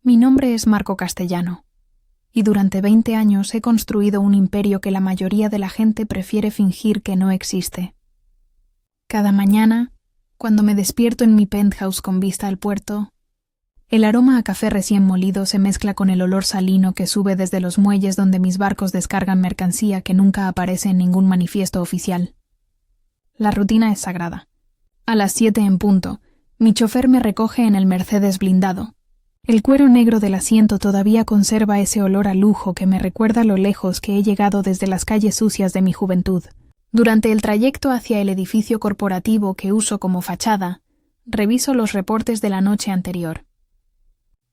Mi nombre es Marco Castellano, y durante 20 años he construido un imperio que la mayoría de la gente prefiere fingir que no existe. Cada mañana, cuando me despierto en mi penthouse con vista al puerto, el aroma a café recién molido se mezcla con el olor salino que sube desde los muelles donde mis barcos descargan mercancía que nunca aparece en ningún manifiesto oficial. La rutina es sagrada. A las 7 en punto, mi chofer me recoge en el Mercedes blindado. El cuero negro del asiento todavía conserva ese olor a lujo que me recuerda lo lejos que he llegado desde las calles sucias de mi juventud. Durante el trayecto hacia el edificio corporativo que uso como fachada, reviso los reportes de la noche anterior.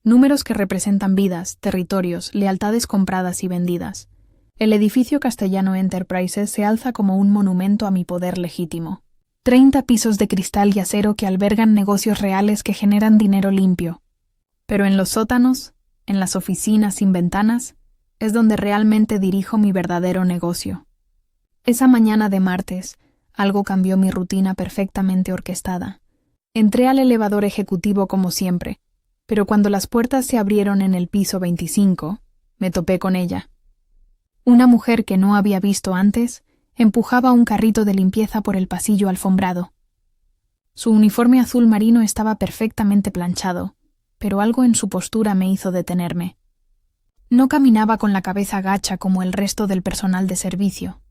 Números que representan vidas, territorios, lealtades compradas y vendidas. El edificio Castellano Enterprises se alza como un monumento a mi poder legítimo. 30 pisos de cristal y acero que albergan negocios reales que generan dinero limpio. Pero en los sótanos, en las oficinas sin ventanas, es donde realmente dirijo mi verdadero negocio. Esa mañana de martes, algo cambió mi rutina perfectamente orquestada. Entré al elevador ejecutivo como siempre, pero cuando las puertas se abrieron en el piso 25, me topé con ella. Una mujer que no había visto antes empujaba un carrito de limpieza por el pasillo alfombrado. Su uniforme azul marino estaba perfectamente planchado, pero algo en su postura me hizo detenerme. No caminaba con la cabeza gacha como el resto del personal de servicio.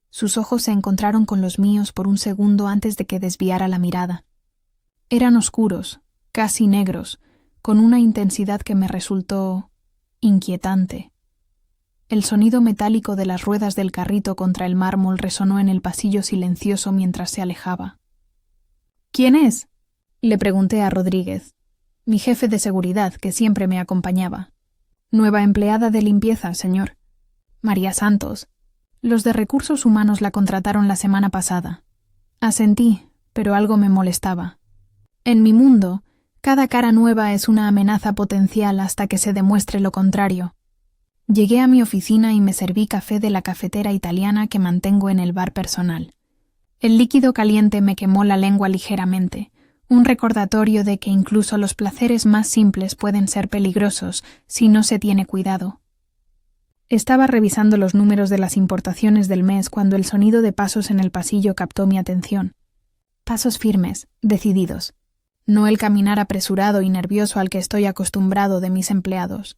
Sus ojos se encontraron con los míos por un segundo antes de que desviara la mirada. Eran oscuros, casi negros, con una intensidad que me resultó inquietante. El sonido metálico de las ruedas del carrito contra el mármol resonó en el pasillo silencioso mientras se alejaba. «¿Quién es?», le pregunté a Rodríguez, mi jefe de seguridad que siempre me acompañaba. «Nueva empleada de limpieza, señor. María Santos. Los de recursos humanos la contrataron la semana pasada». Asentí, pero algo me molestaba. En mi mundo, cada cara nueva es una amenaza potencial hasta que se demuestre lo contrario. Llegué a mi oficina y me serví café de la cafetera italiana que mantengo en el bar personal. El líquido caliente me quemó la lengua ligeramente, un recordatorio de que incluso los placeres más simples pueden ser peligrosos si no se tiene cuidado. Estaba revisando los números de las importaciones del mes cuando el sonido de pasos en el pasillo captó mi atención. Pasos firmes, decididos. No el caminar apresurado y nervioso al que estoy acostumbrado de mis empleados.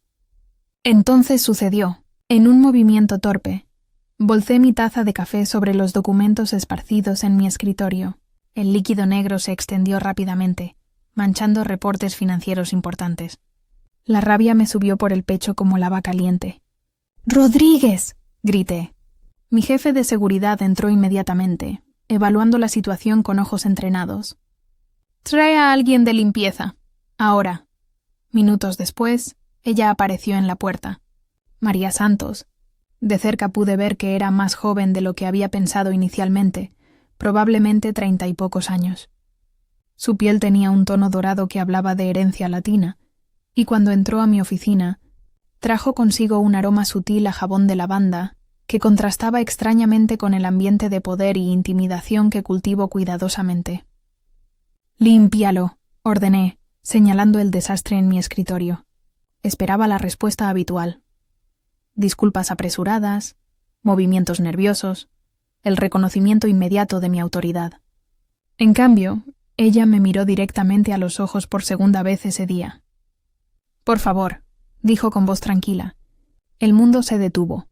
Entonces sucedió, en un movimiento torpe. Volcé mi taza de café sobre los documentos esparcidos en mi escritorio. El líquido negro se extendió rápidamente, manchando reportes financieros importantes. La rabia me subió por el pecho como lava caliente. «¡Rodríguez!», grité. Mi jefe de seguridad entró inmediatamente, evaluando la situación con ojos entrenados. «Trae a alguien de limpieza. Ahora». Minutos después, ella apareció en la puerta. María Santos. De cerca pude ver que era más joven de lo que había pensado inicialmente, probablemente 30 y pocos años. Su piel tenía un tono dorado que hablaba de herencia latina, y cuando entró a mi oficina, trajo consigo un aroma sutil a jabón de lavanda que contrastaba extrañamente con el ambiente de poder y intimidación que cultivo cuidadosamente. «Límpialo», ordené, señalando el desastre en mi escritorio. Esperaba la respuesta habitual. Disculpas apresuradas, movimientos nerviosos, el reconocimiento inmediato de mi autoridad. En cambio, ella me miró directamente a los ojos por segunda vez ese día. «Por favor», dijo con voz tranquila. El mundo se detuvo.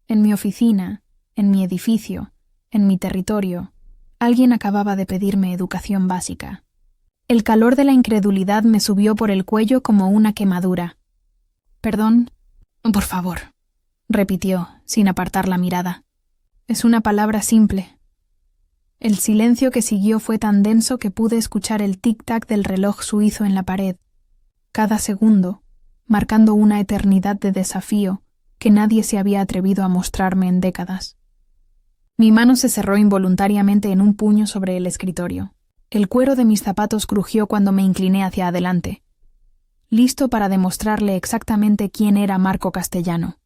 En mi oficina, en mi edificio, en mi territorio, alguien acababa de pedirme educación básica. El calor de la incredulidad me subió por el cuello como una quemadura. «Perdón, por favor», repitió, sin apartar la mirada. Es una palabra simple. El silencio que siguió fue tan denso que pude escuchar el tic-tac del reloj suizo en la pared, cada segundo, marcando una eternidad de desafío que nadie se había atrevido a mostrarme en décadas. Mi mano se cerró involuntariamente en un puño sobre el escritorio. El cuero de mis zapatos crujió cuando me incliné hacia adelante, listo para demostrarle exactamente quién era Marco Castellano.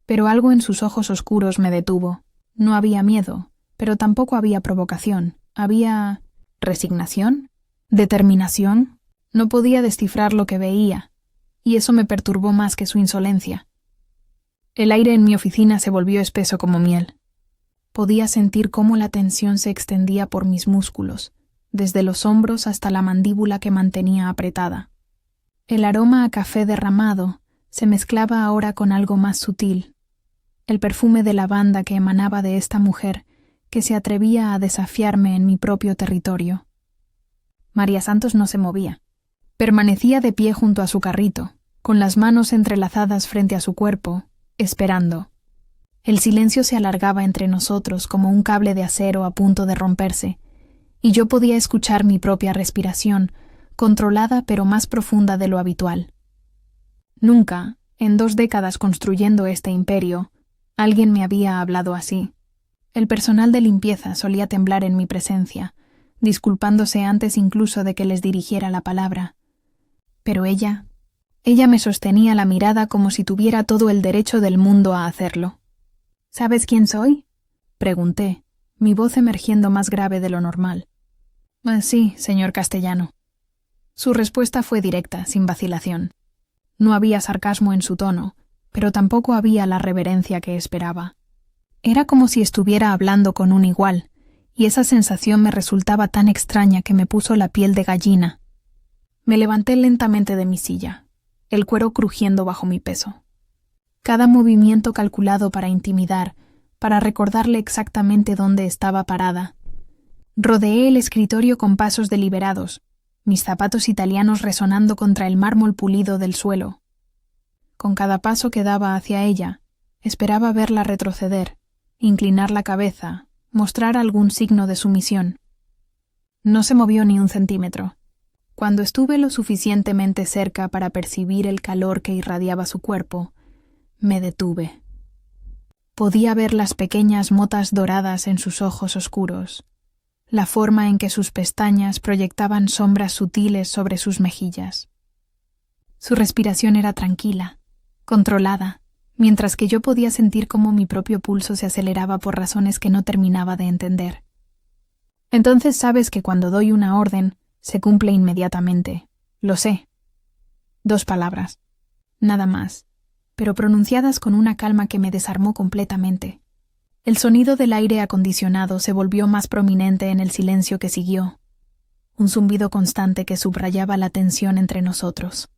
Pero algo en sus ojos oscuros me detuvo. No había miedo, pero tampoco había provocación. Había resignación, determinación. No podía descifrar lo que veía, y eso me perturbó más que su insolencia. El aire en mi oficina se volvió espeso como miel. Podía sentir cómo la tensión se extendía por mis músculos, desde los hombros hasta la mandíbula que mantenía apretada. El aroma a café derramado se mezclaba ahora con algo más sutil, el perfume de lavanda que emanaba de esta mujer que se atrevía a desafiarme en mi propio territorio. María Santos no se movía. Permanecía de pie junto a su carrito, con las manos entrelazadas frente a su cuerpo, esperando. El silencio se alargaba entre nosotros como un cable de acero a punto de romperse, y yo podía escuchar mi propia respiración, controlada pero más profunda de lo habitual. Nunca, en 2 décadas construyendo este imperio, alguien me había hablado así. El personal de limpieza solía temblar en mi presencia, disculpándose antes incluso de que les dirigiera la palabra. Pero ella me sostenía la mirada como si tuviera todo el derecho del mundo a hacerlo. ¿Sabes quién soy?, pregunté, mi voz emergiendo más grave de lo normal. Sí, señor Castellano. Su respuesta fue directa, sin vacilación. No había sarcasmo en su tono, pero tampoco había la reverencia que esperaba. Era como si estuviera hablando con un igual, y esa sensación me resultaba tan extraña que me puso la piel de gallina. Me levanté lentamente de mi silla, el cuero crujiendo bajo mi peso. Cada movimiento calculado para intimidar, para recordarle exactamente dónde estaba parada. Rodeé el escritorio con pasos deliberados, mis zapatos italianos resonando contra el mármol pulido del suelo. Con cada paso que daba hacia ella, esperaba verla retroceder, inclinar la cabeza, mostrar algún signo de sumisión. No se movió ni un centímetro. Cuando estuve lo suficientemente cerca para percibir el calor que irradiaba su cuerpo, me detuve. Podía ver las pequeñas motas doradas en sus ojos oscuros, la forma en que sus pestañas proyectaban sombras sutiles sobre sus mejillas. Su respiración era tranquila, controlada, mientras que yo podía sentir cómo mi propio pulso se aceleraba por razones que no terminaba de entender. Entonces sabes que cuando doy una orden, se cumple inmediatamente. Lo sé. 2 palabras. Nada más, pero pronunciadas con una calma que me desarmó completamente. El sonido del aire acondicionado se volvió más prominente en el silencio que siguió, un zumbido constante que subrayaba la tensión entre nosotros.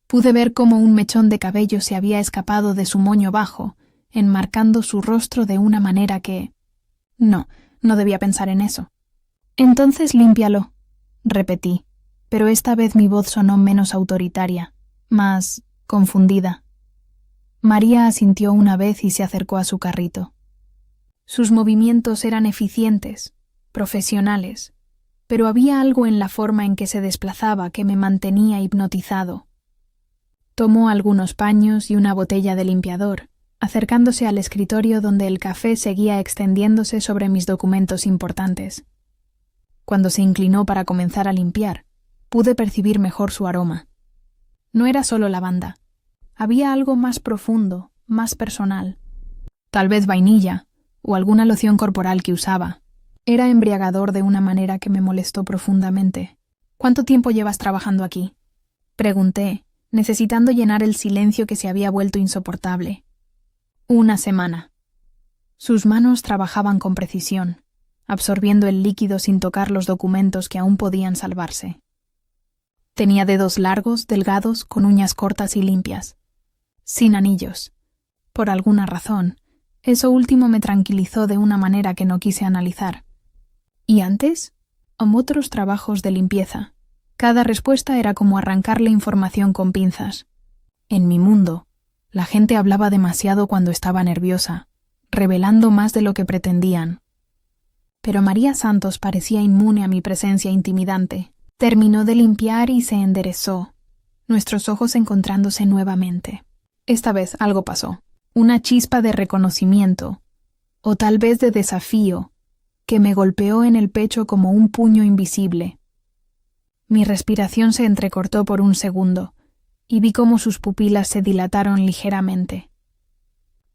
Pude ver cómo un mechón de cabello se había escapado de su moño bajo, enmarcando su rostro de una manera que... No debía pensar en eso. Entonces límpialo, repetí, pero esta vez mi voz sonó menos autoritaria, más confundida. María asintió una vez y se acercó a su carrito. Sus movimientos eran eficientes, profesionales, pero había algo en la forma en que se desplazaba que me mantenía hipnotizado. Tomó algunos paños y una botella de limpiador, acercándose al escritorio donde el café seguía extendiéndose sobre mis documentos importantes. Cuando se inclinó para comenzar a limpiar, pude percibir mejor su aroma. No era solo lavanda. Había algo más profundo, más personal. Tal vez vainilla, o alguna loción corporal que usaba. Era embriagador de una manera que me molestó profundamente. ¿Cuánto tiempo llevas trabajando aquí?, pregunté, necesitando llenar el silencio que se había vuelto insoportable. 1 semana. Sus manos trabajaban con precisión, absorbiendo el líquido sin tocar los documentos que aún podían salvarse. Tenía dedos largos, delgados, con uñas cortas y limpias. Sin anillos. Por alguna razón, eso último me tranquilizó de una manera que no quise analizar. ¿Y antes? Otros trabajos de limpieza. Cada respuesta era como arrancarle información con pinzas. En mi mundo, la gente hablaba demasiado cuando estaba nerviosa, revelando más de lo que pretendían. Pero María Santos parecía inmune a mi presencia intimidante. Terminó de limpiar y se enderezó, nuestros ojos encontrándose nuevamente. Esta vez algo pasó, una chispa de reconocimiento, o tal vez de desafío, que me golpeó en el pecho como un puño invisible. Mi respiración se entrecortó por un segundo, y vi cómo sus pupilas se dilataron ligeramente.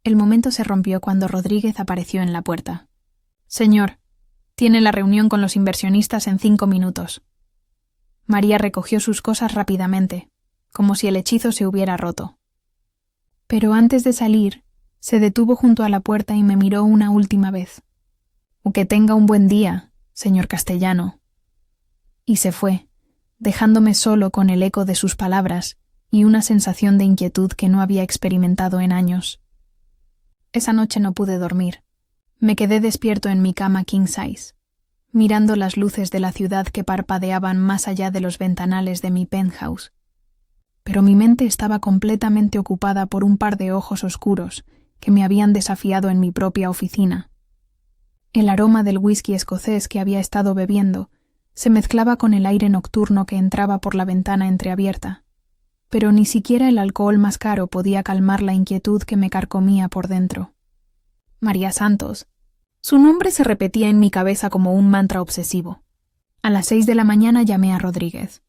El momento se rompió cuando Rodríguez apareció en la puerta. «Señor, tiene la reunión con los inversionistas en 5 minutos». María recogió sus cosas rápidamente, como si el hechizo se hubiera roto. Pero antes de salir, se detuvo junto a la puerta y me miró una última vez. «Que tenga un buen día, señor Castellano». Y se fue, dejándome solo con el eco de sus palabras y una sensación de inquietud que no había experimentado en años. Esa noche no pude dormir. Me quedé despierto en mi cama king size, mirando las luces de la ciudad que parpadeaban más allá de los ventanales de mi penthouse. Pero mi mente estaba completamente ocupada por un par de ojos oscuros que me habían desafiado en mi propia oficina. El aroma del whisky escocés que había estado bebiendo se mezclaba con el aire nocturno que entraba por la ventana entreabierta, pero ni siquiera el alcohol más caro podía calmar la inquietud que me carcomía por dentro. María Santos. Su nombre se repetía en mi cabeza como un mantra obsesivo. A las 6 de la mañana llamé a Rodríguez.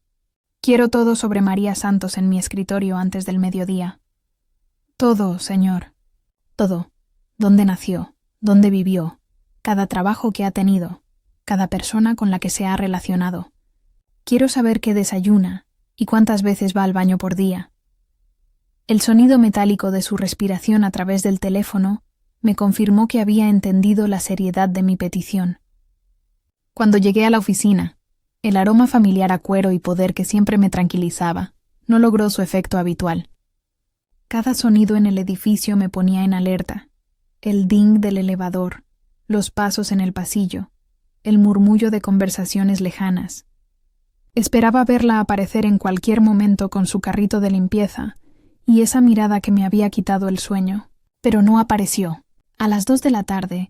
Quiero todo sobre María Santos en mi escritorio antes del mediodía. Todo, señor. Todo. Dónde nació, dónde vivió, cada trabajo que ha tenido, cada persona con la que se ha relacionado. Quiero saber qué desayuna y cuántas veces va al baño por día. El sonido metálico de su respiración a través del teléfono me confirmó que había entendido la seriedad de mi petición. Cuando llegué a la oficina, el aroma familiar a cuero y poder que siempre me tranquilizaba no logró su efecto habitual. Cada sonido en el edificio me ponía en alerta: el ding del elevador, los pasos en el pasillo, el murmullo de conversaciones lejanas. Esperaba verla aparecer en cualquier momento con su carrito de limpieza y esa mirada que me había quitado el sueño, pero no apareció. A las 2 de la tarde,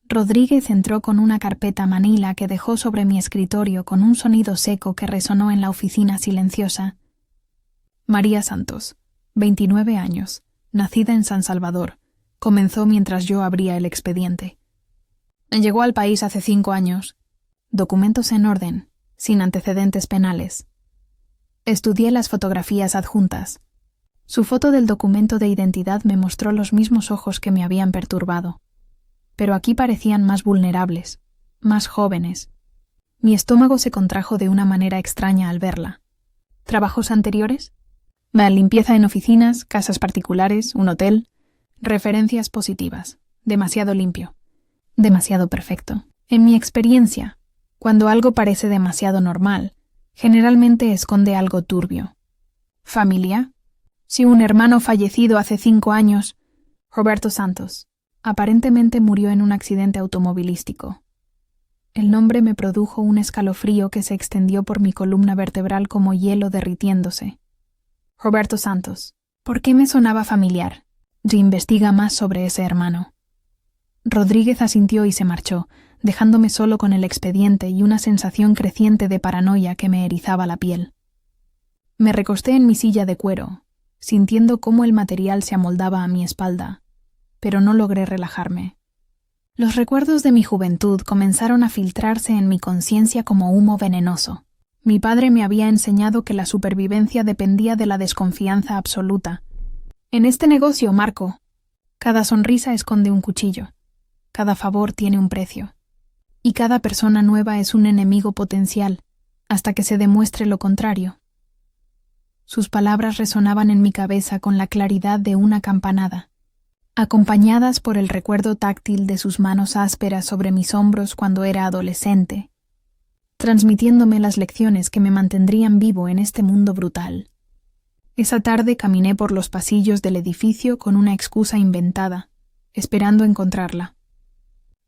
Rodríguez entró con una carpeta manila que dejó sobre mi escritorio con un sonido seco que resonó en la oficina silenciosa. María Santos, 29 años, nacida en San Salvador, comenzó mientras yo abría el expediente. Llegó al país hace 5 años. Documentos en orden, sin antecedentes penales. Estudié las fotografías adjuntas. Su foto del documento de identidad me mostró los mismos ojos que me habían perturbado. Pero aquí parecían más vulnerables, más jóvenes. Mi estómago se contrajo de una manera extraña al verla. ¿Trabajos anteriores? Limpieza en oficinas, casas particulares, un hotel. Referencias positivas. Demasiado limpio. Demasiado perfecto. En mi experiencia, cuando algo parece demasiado normal, generalmente esconde algo turbio. ¿Familia? Si un hermano fallecido hace 5 años, Roberto Santos, aparentemente murió en un accidente automovilístico. El nombre me produjo un escalofrío que se extendió por mi columna vertebral como hielo derritiéndose. Roberto Santos. ¿Por qué me sonaba familiar? Investiga más sobre ese hermano. Rodríguez asintió y se marchó, dejándome solo con el expediente y una sensación creciente de paranoia que me erizaba la piel. Me recosté en mi silla de cuero, sintiendo cómo el material se amoldaba a mi espalda, pero no logré relajarme. Los recuerdos de mi juventud comenzaron a filtrarse en mi conciencia como humo venenoso. Mi padre me había enseñado que la supervivencia dependía de la desconfianza absoluta. En este negocio, Marco, cada sonrisa esconde un cuchillo, cada favor tiene un precio, y cada persona nueva es un enemigo potencial, hasta que se demuestre lo contrario. Sus palabras resonaban en mi cabeza con la claridad de una campanada, acompañadas por el recuerdo táctil de sus manos ásperas sobre mis hombros cuando era adolescente, transmitiéndome las lecciones que me mantendrían vivo en este mundo brutal. Esa tarde caminé por los pasillos del edificio con una excusa inventada, esperando encontrarla.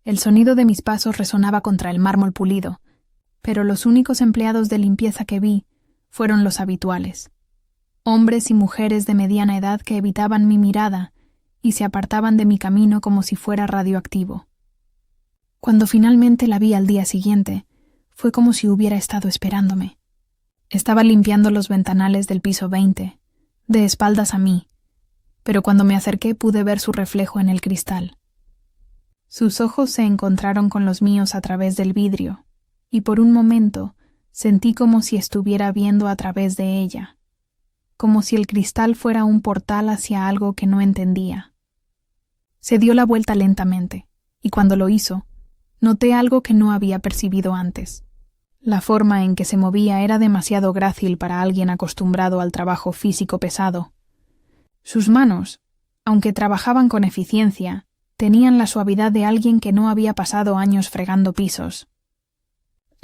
El sonido de mis pasos resonaba contra el mármol pulido, pero los únicos empleados de limpieza que vi fueron los habituales. Hombres y mujeres de mediana edad que evitaban mi mirada y se apartaban de mi camino como si fuera radioactivo. Cuando finalmente la vi al día siguiente, fue como si hubiera estado esperándome. Estaba limpiando los ventanales del piso 20, de espaldas a mí, pero cuando me acerqué pude ver su reflejo en el cristal. Sus ojos se encontraron con los míos a través del vidrio, y por un momento sentí como si estuviera viendo a través de ella, como si el cristal fuera un portal hacia algo que no entendía. Se dio la vuelta lentamente, y cuando lo hizo, noté algo que no había percibido antes. La forma en que se movía era demasiado grácil para alguien acostumbrado al trabajo físico pesado. Sus manos, aunque trabajaban con eficiencia, tenían la suavidad de alguien que no había pasado años fregando pisos.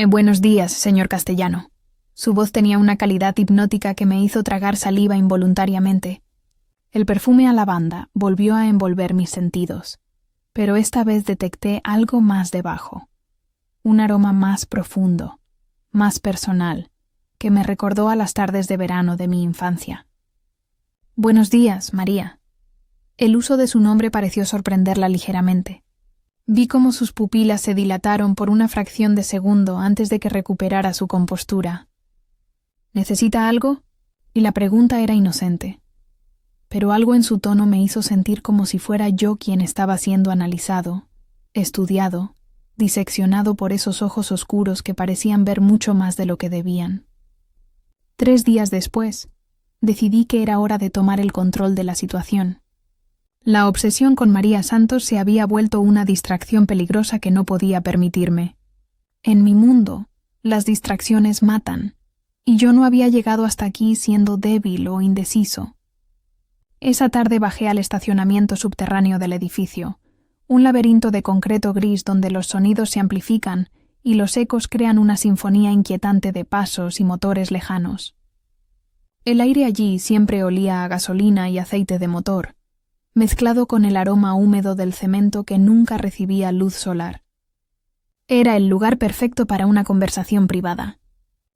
Buenos días, señor Castellano. Su voz tenía una calidad hipnótica que me hizo tragar saliva involuntariamente. El perfume a lavanda volvió a envolver mis sentidos, pero esta vez detecté algo más debajo, un aroma más profundo, más personal, que me recordó a las tardes de verano de mi infancia. Buenos días, María. El uso de su nombre pareció sorprenderla ligeramente. Vi cómo sus pupilas se dilataron por una fracción de segundo antes de que recuperara su compostura. ¿Necesita algo? Y la pregunta era inocente. Pero algo en su tono me hizo sentir como si fuera yo quien estaba siendo analizado, estudiado, diseccionado por esos ojos oscuros que parecían ver mucho más de lo que debían. 3 días después, decidí que era hora de tomar el control de la situación. La obsesión con María Santos se había vuelto una distracción peligrosa que no podía permitirme. En mi mundo, las distracciones matan, y yo no había llegado hasta aquí siendo débil o indeciso. Esa tarde bajé al estacionamiento subterráneo del edificio, un laberinto de concreto gris donde los sonidos se amplifican y los ecos crean una sinfonía inquietante de pasos y motores lejanos. El aire allí siempre olía a gasolina y aceite de motor, mezclado con el aroma húmedo del cemento que nunca recibía luz solar. Era el lugar perfecto para una conversación privada.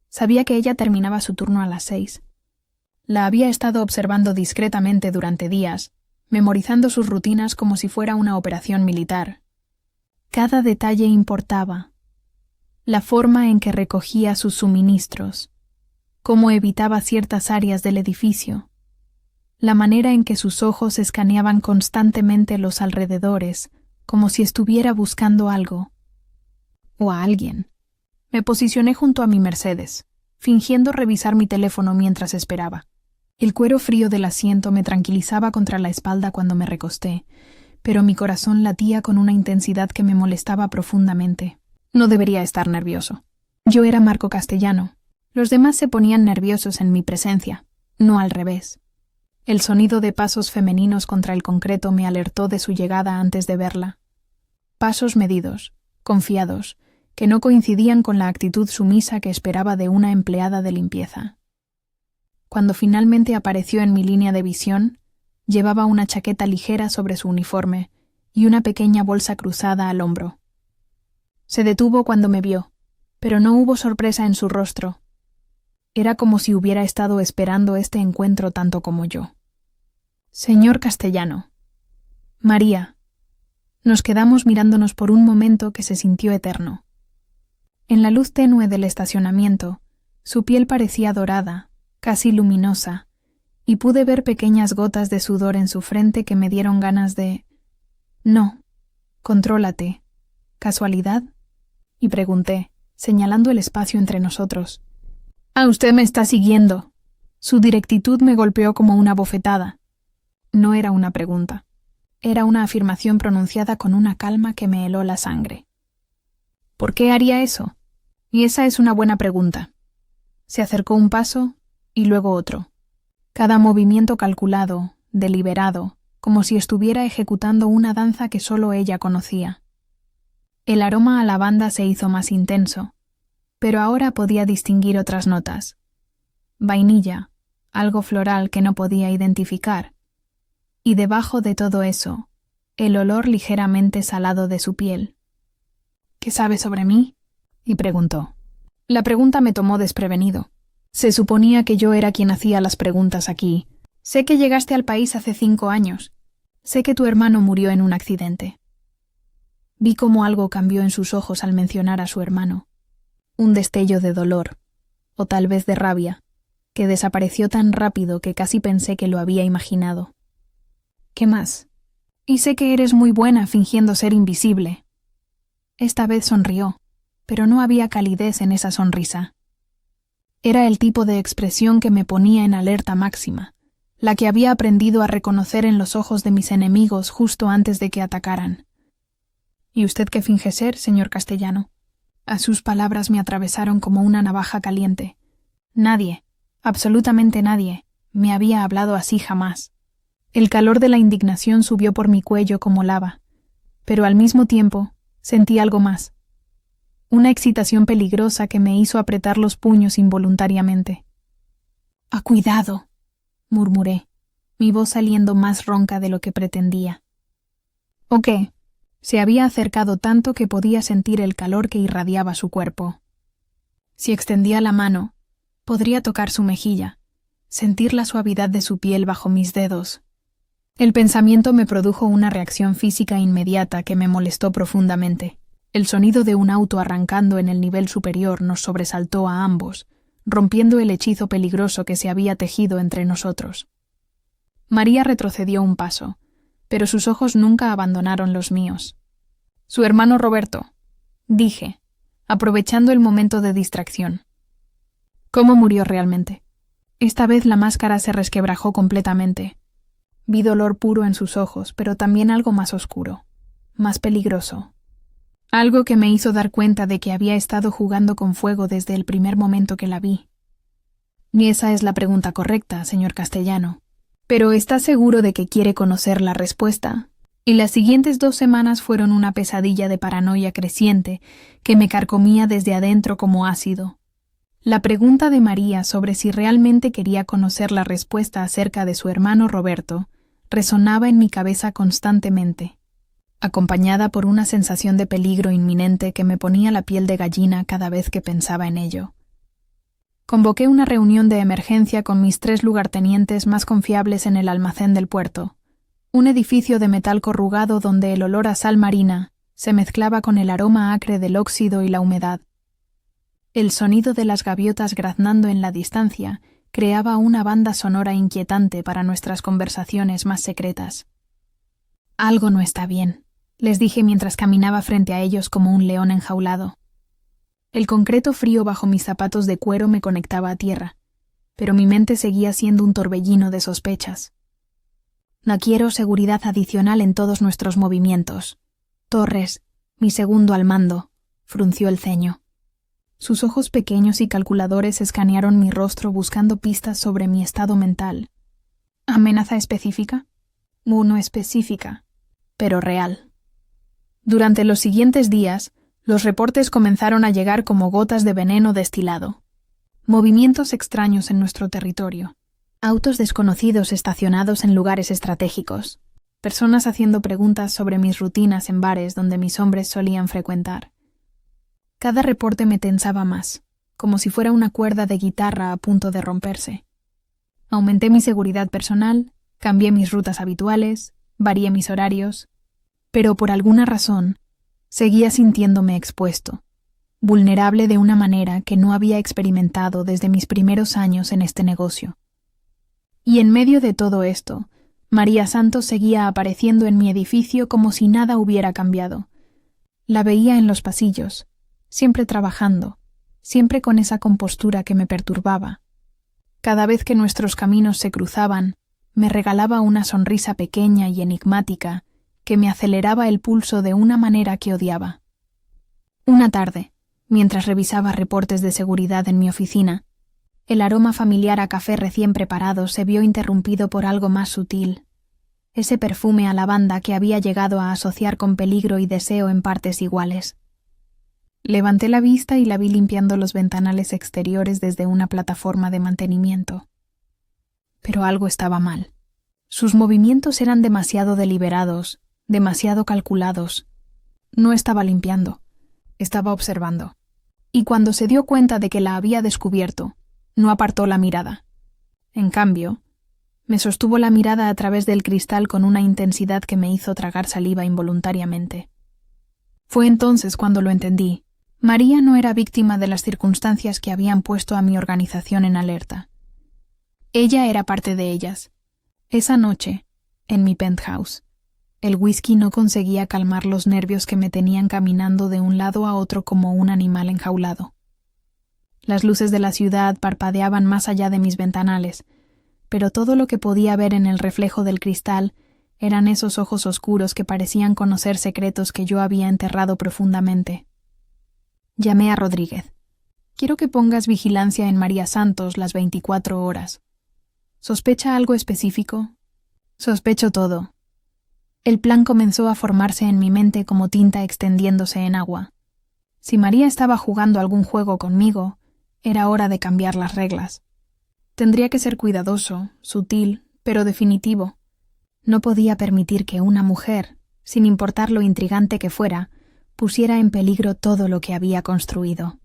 Sabía que ella terminaba su turno a las 6. La había estado observando discretamente durante días, memorizando sus rutinas como si fuera una operación militar. Cada detalle importaba. La forma en que recogía sus suministros, cómo evitaba ciertas áreas del edificio, la manera en que sus ojos escaneaban constantemente los alrededores, como si estuviera buscando algo. O a alguien. Me posicioné junto a mi Mercedes, fingiendo revisar mi teléfono mientras esperaba. El cuero frío del asiento me tranquilizaba contra la espalda cuando me recosté, pero mi corazón latía con una intensidad que me molestaba profundamente. No debería estar nervioso. Yo era Marco Castellano. Los demás se ponían nerviosos en mi presencia, no al revés. El sonido de pasos femeninos contra el concreto me alertó de su llegada antes de verla. Pasos medidos, confiados, que no coincidían con la actitud sumisa que esperaba de una empleada de limpieza. Cuando finalmente apareció en mi línea de visión, llevaba una chaqueta ligera sobre su uniforme y una pequeña bolsa cruzada al hombro. Se detuvo cuando me vio, pero no hubo sorpresa en su rostro. Era como si hubiera estado esperando este encuentro tanto como yo. Señor Castellano. María. Nos quedamos mirándonos por un momento que se sintió eterno. En la luz tenue del estacionamiento, su piel parecía dorada, casi luminosa, y pude ver pequeñas gotas de sudor en su frente que me dieron ganas de... No, contrólate. ¿Casualidad? Y pregunté, señalando el espacio entre nosotros. Usted me está siguiendo. Su directitud me golpeó como una bofetada. No era una pregunta. Era una afirmación pronunciada con una calma que me heló la sangre. ¿Por qué haría eso? Y esa es una buena pregunta. Se acercó un paso y luego otro. Cada movimiento calculado, deliberado, como si estuviera ejecutando una danza que solo ella conocía. El aroma a lavanda se hizo más intenso, pero ahora podía distinguir otras notas. Vainilla, algo floral que no podía identificar, y debajo de todo eso, el olor ligeramente salado de su piel. ¿Qué sabe sobre mí? Y preguntó. La pregunta me tomó desprevenido. Se suponía que yo era quien hacía las preguntas aquí. Sé que llegaste al país hace 5 años. Sé que tu hermano murió en un accidente. Vi cómo algo cambió en sus ojos al mencionar a su hermano. Un destello de dolor, o tal vez de rabia, que desapareció tan rápido que casi pensé que lo había imaginado. ¿Qué más? Y sé que eres muy buena fingiendo ser invisible. Esta vez sonrió, pero no había calidez en esa sonrisa. Era el tipo de expresión que me ponía en alerta máxima, la que había aprendido a reconocer en los ojos de mis enemigos justo antes de que atacaran. ¿Y usted qué finge ser, señor Castellano? A sus palabras me atravesaron como una navaja caliente. Nadie, absolutamente nadie, me había hablado así jamás. El calor de la indignación subió por mi cuello como lava, pero al mismo tiempo sentí algo más. Una excitación peligrosa que me hizo apretar los puños involuntariamente. «¡Ah, cuidado!», murmuré, mi voz saliendo más ronca de lo que pretendía. ¿O qué? Se había acercado tanto que podía sentir el calor que irradiaba su cuerpo. Si extendía la mano, podría tocar su mejilla, sentir la suavidad de su piel bajo mis dedos. El pensamiento me produjo una reacción física inmediata que me molestó profundamente. El sonido de un auto arrancando en el nivel superior nos sobresaltó a ambos, rompiendo el hechizo peligroso que se había tejido entre nosotros. María retrocedió un paso, pero sus ojos nunca abandonaron los míos. «Su hermano Roberto», dije, aprovechando el momento de distracción. «¿Cómo murió realmente?». Esta vez la máscara se resquebrajó completamente. Vi dolor puro en sus ojos, pero también algo más oscuro, más peligroso. Algo que me hizo dar cuenta de que había estado jugando con fuego desde el primer momento que la vi. Ni esa es la pregunta correcta, señor Castellano. Pero ¿está seguro de que quiere conocer la respuesta? Y las siguientes 2 semanas fueron una pesadilla de paranoia creciente que me carcomía desde adentro como ácido. La pregunta de María sobre si realmente quería conocer la respuesta acerca de su hermano Roberto resonaba en mi cabeza constantemente, acompañada por una sensación de peligro inminente que me ponía la piel de gallina cada vez que pensaba en ello. Convoqué una reunión de emergencia con mis 3 lugartenientes más confiables en el almacén del puerto, un edificio de metal corrugado donde el olor a sal marina se mezclaba con el aroma acre del óxido y la humedad. El sonido de las gaviotas graznando en la distancia creaba una banda sonora inquietante para nuestras conversaciones más secretas. «Algo no está bien», les dije mientras caminaba frente a ellos como un león enjaulado. El concreto frío bajo mis zapatos de cuero me conectaba a tierra, pero mi mente seguía siendo un torbellino de sospechas. «No quiero seguridad adicional en todos nuestros movimientos. Torres, mi segundo al mando», frunció el ceño. Sus ojos pequeños y calculadores escanearon mi rostro buscando pistas sobre mi estado mental. ¿Amenaza específica? No específica, pero real. Durante los siguientes días, los reportes comenzaron a llegar como gotas de veneno destilado. Movimientos extraños en nuestro territorio. Autos desconocidos estacionados en lugares estratégicos. Personas haciendo preguntas sobre mis rutinas en bares donde mis hombres solían frecuentar. Cada reporte me tensaba más, como si fuera una cuerda de guitarra a punto de romperse. Aumenté mi seguridad personal, cambié mis rutas habituales, varié mis horarios, pero por alguna razón seguía sintiéndome expuesto, vulnerable de una manera que no había experimentado desde mis primeros años en este negocio. Y en medio de todo esto, María Santos seguía apareciendo en mi edificio como si nada hubiera cambiado. La veía en los pasillos, siempre trabajando, siempre con esa compostura que me perturbaba. Cada vez que nuestros caminos se cruzaban, me regalaba una sonrisa pequeña y enigmática que me aceleraba el pulso de una manera que odiaba. Una tarde, mientras revisaba reportes de seguridad en mi oficina, el aroma familiar a café recién preparado se vio interrumpido por algo más sutil, ese perfume a lavanda que había llegado a asociar con peligro y deseo en partes iguales. Levanté la vista y la vi limpiando los ventanales exteriores desde una plataforma de mantenimiento. Pero algo estaba mal. Sus movimientos eran demasiado deliberados, demasiado calculados. No estaba limpiando, estaba observando. Y cuando se dio cuenta de que la había descubierto, no apartó la mirada. En cambio, me sostuvo la mirada a través del cristal con una intensidad que me hizo tragar saliva involuntariamente. Fue entonces cuando lo entendí. María no era víctima de las circunstancias que habían puesto a mi organización en alerta. Ella era parte de ellas. Esa noche, en mi penthouse, el whisky no conseguía calmar los nervios que me tenían caminando de un lado a otro como un animal enjaulado. Las luces de la ciudad parpadeaban más allá de mis ventanales, pero todo lo que podía ver en el reflejo del cristal eran esos ojos oscuros que parecían conocer secretos que yo había enterrado profundamente. Llamé a Rodríguez. Quiero que pongas vigilancia en María Santos las 24 horas. ¿Sospecha algo específico? Sospecho todo. El plan comenzó a formarse en mi mente como tinta extendiéndose en agua. Si María estaba jugando algún juego conmigo, era hora de cambiar las reglas. Tendría que ser cuidadoso, sutil, pero definitivo. No podía permitir que una mujer, sin importar lo intrigante que fuera, pusiera en peligro todo lo que había construido.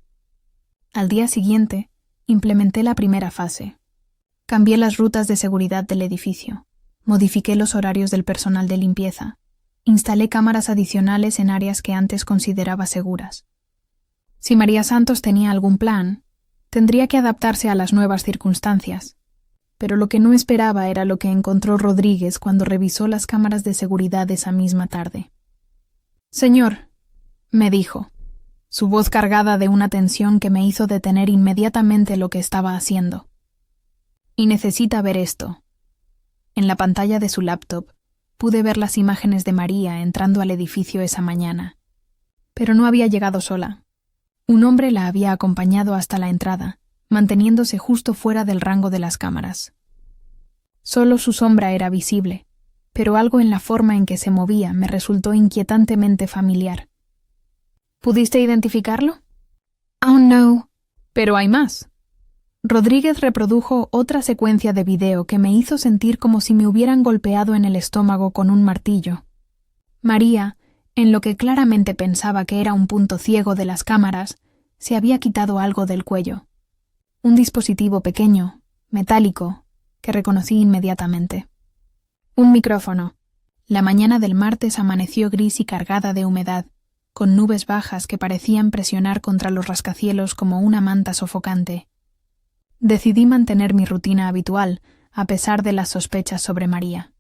Al día siguiente, implementé la primera fase. Cambié las rutas de seguridad del edificio, modifiqué los horarios del personal de limpieza, instalé cámaras adicionales en áreas que antes consideraba seguras. Si María Santos tenía algún plan, tendría que adaptarse a las nuevas circunstancias. Pero lo que no esperaba era lo que encontró Rodríguez cuando revisó las cámaras de seguridad esa misma tarde. «Señor», me dijo, su voz cargada de una tensión que me hizo detener inmediatamente lo que estaba haciendo. «Y necesita ver esto». En la pantalla de su laptop pude ver las imágenes de María entrando al edificio esa mañana. Pero no había llegado sola. Un hombre la había acompañado hasta la entrada, manteniéndose justo fuera del rango de las cámaras. Solo su sombra era visible, pero algo en la forma en que se movía me resultó inquietantemente familiar. ¿Pudiste identificarlo? Aún no. Pero hay más. Rodríguez reprodujo otra secuencia de video que me hizo sentir como si me hubieran golpeado en el estómago con un martillo. María, en lo que claramente pensaba que era un punto ciego de las cámaras, se había quitado algo del cuello. Un dispositivo pequeño, metálico, que reconocí inmediatamente. Un micrófono. La mañana del martes amaneció gris y cargada de humedad, con nubes bajas que parecían presionar contra los rascacielos como una manta sofocante. Decidí mantener mi rutina habitual, a pesar de las sospechas sobre María.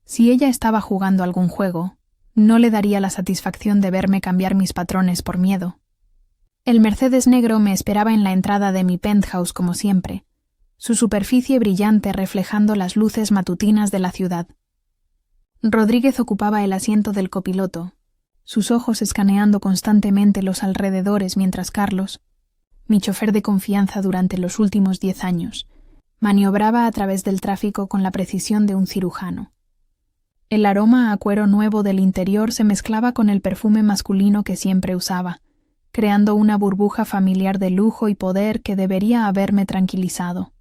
Si ella estaba jugando algún juego, no le daría la satisfacción de verme cambiar mis patrones por miedo. El Mercedes negro me esperaba en la entrada de mi penthouse como siempre, su superficie brillante reflejando las luces matutinas de la ciudad. Rodríguez ocupaba el asiento del copiloto, sus ojos escaneando constantemente los alrededores mientras Carlos, mi chofer de confianza durante los últimos 10 años, maniobraba a través del tráfico con la precisión de un cirujano. El aroma a cuero nuevo del interior se mezclaba con el perfume masculino que siempre usaba, creando una burbuja familiar de lujo y poder que debería haberme tranquilizado.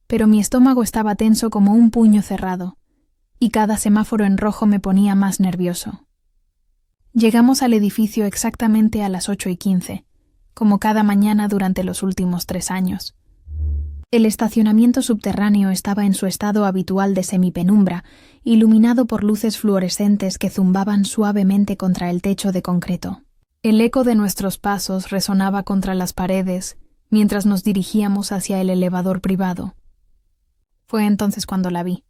Pero mi estómago estaba tenso como un puño cerrado, y cada semáforo en rojo me ponía más nervioso. Llegamos al edificio exactamente a las 8:15, como cada mañana durante los últimos 3 años. El estacionamiento subterráneo estaba en su estado habitual de semipenumbra, iluminado por luces fluorescentes que zumbaban suavemente contra el techo de concreto. El eco de nuestros pasos resonaba contra las paredes mientras nos dirigíamos hacia el elevador privado. Fue entonces cuando la vi.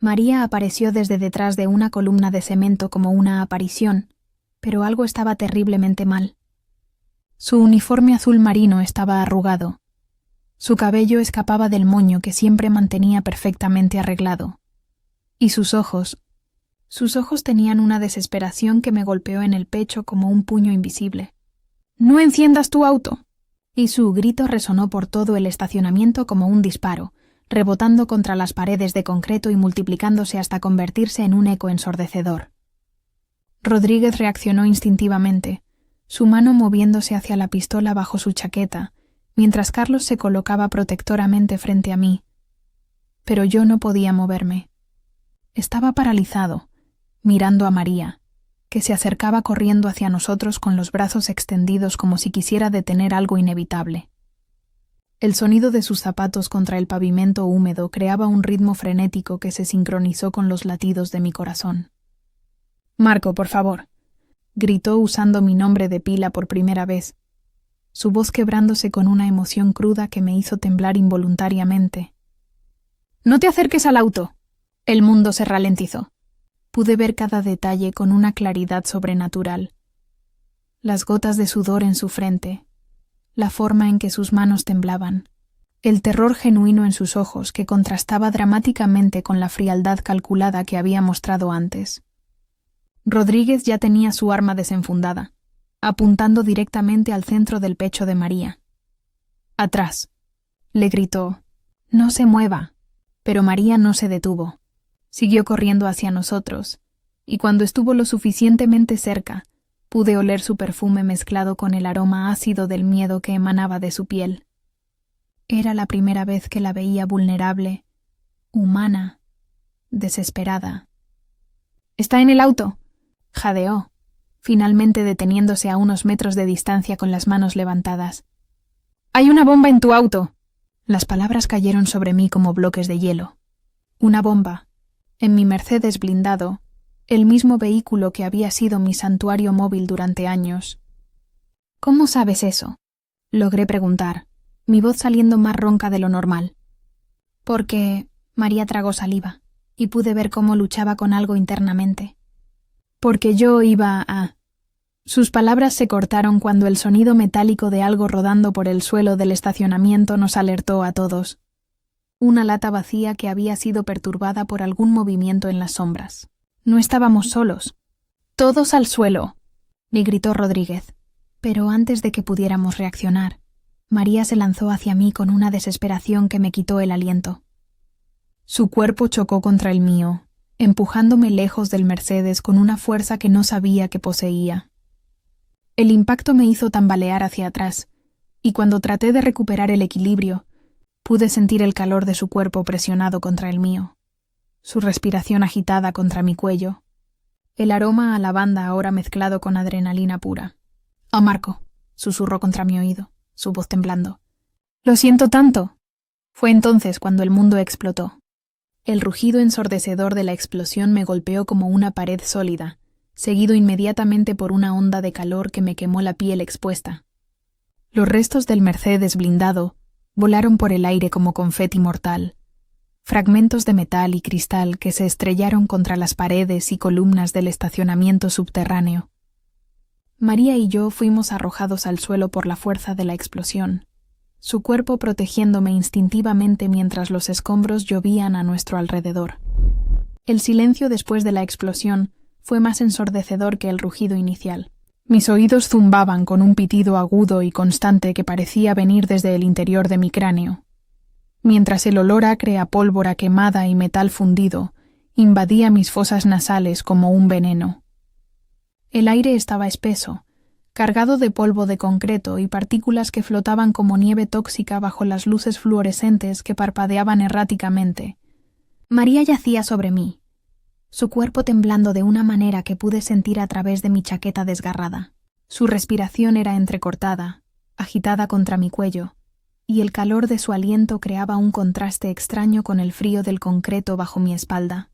María apareció desde detrás de una columna de cemento como una aparición, pero algo estaba terriblemente mal. Su uniforme azul marino estaba arrugado. Su cabello escapaba del moño que siempre mantenía perfectamente arreglado. Y sus ojos tenían una desesperación que me golpeó en el pecho como un puño invisible. «¡No enciendas tu auto!» Y su grito resonó por todo el estacionamiento como un disparo, rebotando contra las paredes de concreto y multiplicándose hasta convertirse en un eco ensordecedor. Rodríguez reaccionó instintivamente, su mano moviéndose hacia la pistola bajo su chaqueta, mientras Carlos se colocaba protectoramente frente a mí. Pero yo no podía moverme. Estaba paralizado, mirando a María, que se acercaba corriendo hacia nosotros con los brazos extendidos como si quisiera detener algo inevitable. El sonido de sus zapatos contra el pavimento húmedo creaba un ritmo frenético que se sincronizó con los latidos de mi corazón. «Marco, por favor», gritó usando mi nombre de pila por primera vez, su voz quebrándose con una emoción cruda que me hizo temblar involuntariamente. «No te acerques al auto». El mundo se ralentizó. Pude ver cada detalle con una claridad sobrenatural. Las gotas de sudor en su frente, la forma en que sus manos temblaban, el terror genuino en sus ojos que contrastaba dramáticamente con la frialdad calculada que había mostrado antes. Rodríguez ya tenía su arma desenfundada. apuntando directamente al centro del pecho de María. «Atrás», le gritó. «No se mueva». Pero María no se detuvo. Siguió corriendo hacia nosotros, y cuando estuvo lo suficientemente cerca, pude oler su perfume mezclado con el aroma ácido del miedo que emanaba de su piel. Era la primera vez que la veía vulnerable, humana, desesperada. «Está en el auto», jadeó, finalmente deteniéndose a unos metros de distancia con las manos levantadas. «Hay una bomba en tu auto». Las palabras cayeron sobre mí como bloques de hielo. Una bomba, en mi Mercedes blindado, el mismo vehículo que había sido mi santuario móvil durante años. «¿Cómo sabes eso?», logré preguntar, mi voz saliendo más ronca de lo normal. «Porque…», María tragó saliva, y pude ver cómo luchaba con algo internamente. «Porque yo iba a…». Sus palabras se cortaron cuando el sonido metálico de algo rodando por el suelo del estacionamiento nos alertó a todos. Una lata vacía que había sido perturbada por algún movimiento en las sombras. No estábamos solos. «¡Todos al suelo!», le gritó Rodríguez. Pero antes de que pudiéramos reaccionar, María se lanzó hacia mí con una desesperación que me quitó el aliento. Su cuerpo chocó contra el mío, empujándome lejos del Mercedes con una fuerza que no sabía que poseía. El impacto me hizo tambalear hacia atrás, y cuando traté de recuperar el equilibrio, pude sentir el calor de su cuerpo presionado contra el mío, su respiración agitada contra mi cuello, el aroma a lavanda ahora mezclado con adrenalina pura. «Oh, Marco», susurró contra mi oído, su voz temblando. «Lo siento tanto». Fue entonces cuando el mundo explotó. El rugido ensordecedor de la explosión me golpeó como una pared sólida, seguido inmediatamente por una onda de calor que me quemó la piel expuesta. Los restos del Mercedes blindado volaron por el aire como confeti mortal, fragmentos de metal y cristal que se estrellaron contra las paredes y columnas del estacionamiento subterráneo. María y yo fuimos arrojados al suelo por la fuerza de la explosión, su cuerpo protegiéndome instintivamente mientras los escombros llovían a nuestro alrededor. El silencio después de la explosión fue más ensordecedor que el rugido inicial. Mis oídos zumbaban con un pitido agudo y constante que parecía venir desde el interior de mi cráneo, mientras el olor acre a pólvora quemada y metal fundido invadía mis fosas nasales como un veneno. El aire estaba espeso, cargado de polvo de concreto y partículas que flotaban como nieve tóxica bajo las luces fluorescentes que parpadeaban erráticamente. María yacía sobre mí, su cuerpo temblando de una manera que pude sentir a través de mi chaqueta desgarrada. Su respiración era entrecortada, agitada contra mi cuello, y el calor de su aliento creaba un contraste extraño con el frío del concreto bajo mi espalda.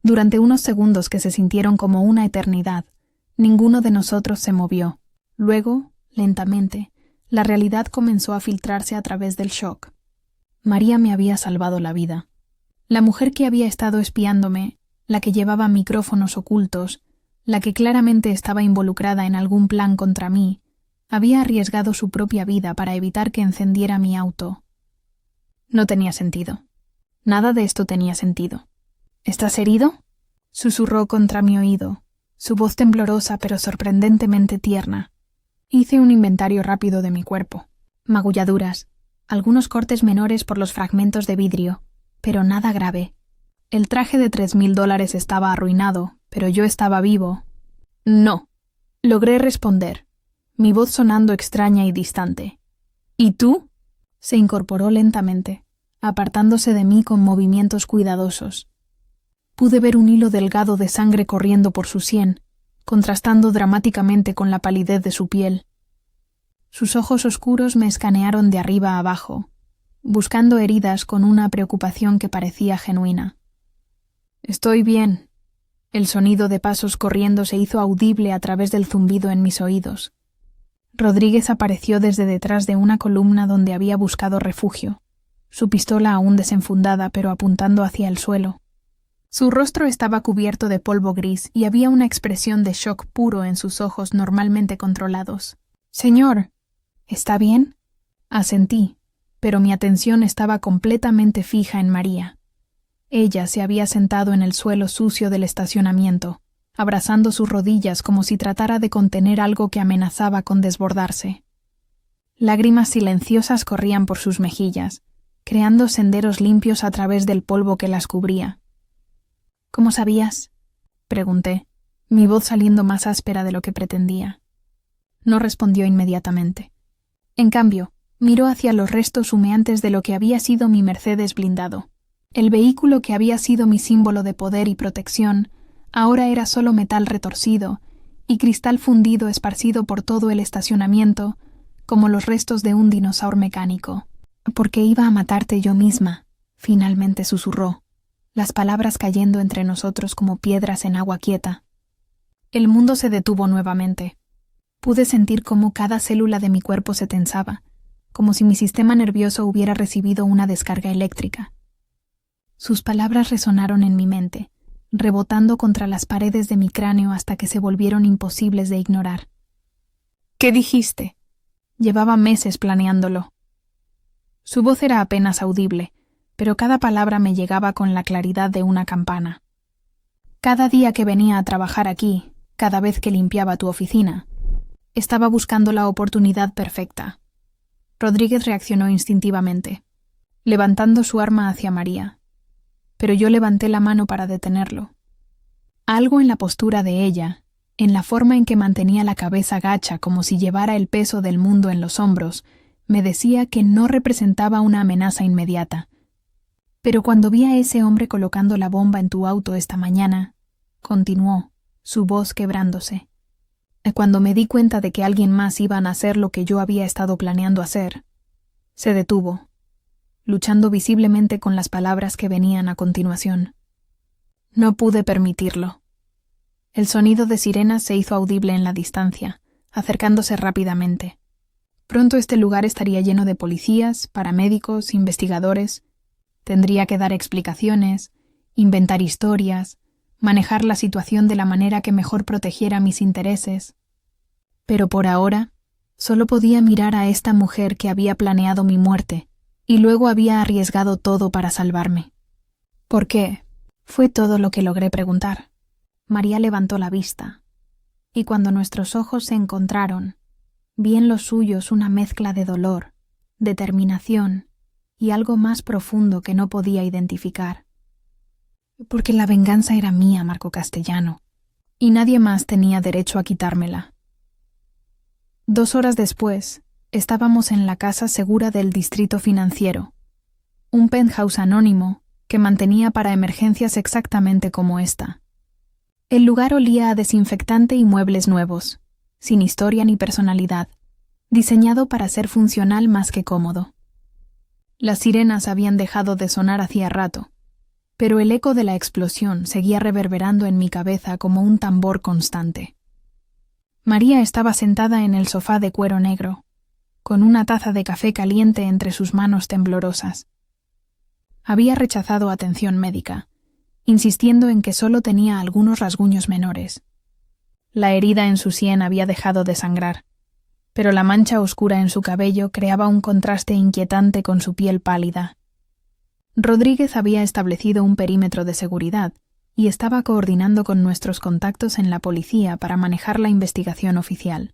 Durante unos segundos que se sintieron como una eternidad, ninguno de nosotros se movió. Luego, lentamente, la realidad comenzó a filtrarse a través del shock. María me había salvado la vida. La mujer que había estado espiándome, la que llevaba micrófonos ocultos, la que claramente estaba involucrada en algún plan contra mí, había arriesgado su propia vida para evitar que encendiera mi auto. No tenía sentido. Nada de esto tenía sentido. «¿Estás herido?», susurró contra mi oído, su voz temblorosa pero sorprendentemente tierna. Hice un inventario rápido de mi cuerpo. Magulladuras, algunos cortes menores por los fragmentos de vidrio, pero nada grave. El traje de $3,000 estaba arruinado, pero yo estaba vivo. «No», logré responder, mi voz sonando extraña y distante. «¿Y tú?». Se incorporó lentamente, apartándose de mí con movimientos cuidadosos. Pude ver un hilo delgado de sangre corriendo por su sien, contrastando dramáticamente con la palidez de su piel. Sus ojos oscuros me escanearon de arriba a abajo, buscando heridas con una preocupación que parecía genuina. «Estoy bien». El sonido de pasos corriendo se hizo audible a través del zumbido en mis oídos. Rodríguez apareció desde detrás de una columna donde había buscado refugio, su pistola aún desenfundada pero apuntando hacia el suelo. Su rostro estaba cubierto de polvo gris y había una expresión de shock puro en sus ojos normalmente controlados. «Señor, ¿está bien?». Asentí, pero mi atención estaba completamente fija en María. Ella se había sentado en el suelo sucio del estacionamiento, abrazando sus rodillas como si tratara de contener algo que amenazaba con desbordarse. Lágrimas silenciosas corrían por sus mejillas, creando senderos limpios a través del polvo que las cubría. —¿Cómo sabías? —pregunté, mi voz saliendo más áspera de lo que pretendía. No respondió inmediatamente. En cambio, miró hacia los restos humeantes de lo que había sido mi Mercedes blindado. El vehículo que había sido mi símbolo de poder y protección ahora era solo metal retorcido y cristal fundido esparcido por todo el estacionamiento, como los restos de un dinosaurio mecánico. —Porque iba a matarte yo misma —finalmente susurró, las palabras cayendo entre nosotros como piedras en agua quieta. El mundo se detuvo nuevamente. Pude sentir cómo cada célula de mi cuerpo se tensaba, como si mi sistema nervioso hubiera recibido una descarga eléctrica. Sus palabras resonaron en mi mente, rebotando contra las paredes de mi cráneo hasta que se volvieron imposibles de ignorar. —¿Qué dijiste? Llevaba meses planeándolo. Su voz era apenas audible, pero cada palabra me llegaba con la claridad de una campana. Cada día que venía a trabajar aquí, cada vez que limpiaba tu oficina, estaba buscando la oportunidad perfecta. Rodríguez reaccionó instintivamente, levantando su arma hacia María, pero yo levanté la mano para detenerlo. Algo en la postura de ella, en la forma en que mantenía la cabeza gacha como si llevara el peso del mundo en los hombros, me decía que no representaba una amenaza inmediata. Pero cuando vi a ese hombre colocando la bomba en tu auto esta mañana, continuó, su voz quebrándose. Cuando me di cuenta de que alguien más iba a hacer lo que yo había estado planeando hacer, se detuvo, luchando visiblemente con las palabras que venían a continuación. No pude permitirlo. El sonido de sirenas se hizo audible en la distancia, acercándose rápidamente. Pronto este lugar estaría lleno de policías, paramédicos, investigadores. Tendría que dar explicaciones, inventar historias, manejar la situación de la manera que mejor protegiera mis intereses. Pero por ahora, solo podía mirar a esta mujer que había planeado mi muerte y luego había arriesgado todo para salvarme. ¿Por qué? Fue todo lo que logré preguntar. María levantó la vista, y cuando nuestros ojos se encontraron, vi en los suyos una mezcla de dolor, determinación y algo más profundo que no podía identificar. Porque la venganza era mía, Marco Castellano, y nadie más tenía derecho a quitármela. 2 horas después, estábamos en la casa segura del distrito financiero, un penthouse anónimo que mantenía para emergencias exactamente como esta. El lugar olía a desinfectante y muebles nuevos, sin historia ni personalidad, diseñado para ser funcional más que cómodo. Las sirenas habían dejado de sonar hacía rato, pero el eco de la explosión seguía reverberando en mi cabeza como un tambor constante. María estaba sentada en el sofá de cuero negro, con una taza de café caliente entre sus manos temblorosas. Había rechazado atención médica, insistiendo en que solo tenía algunos rasguños menores. La herida en su sien había dejado de sangrar, pero la mancha oscura en su cabello creaba un contraste inquietante con su piel pálida. Rodríguez había establecido un perímetro de seguridad y estaba coordinando con nuestros contactos en la policía para manejar la investigación oficial.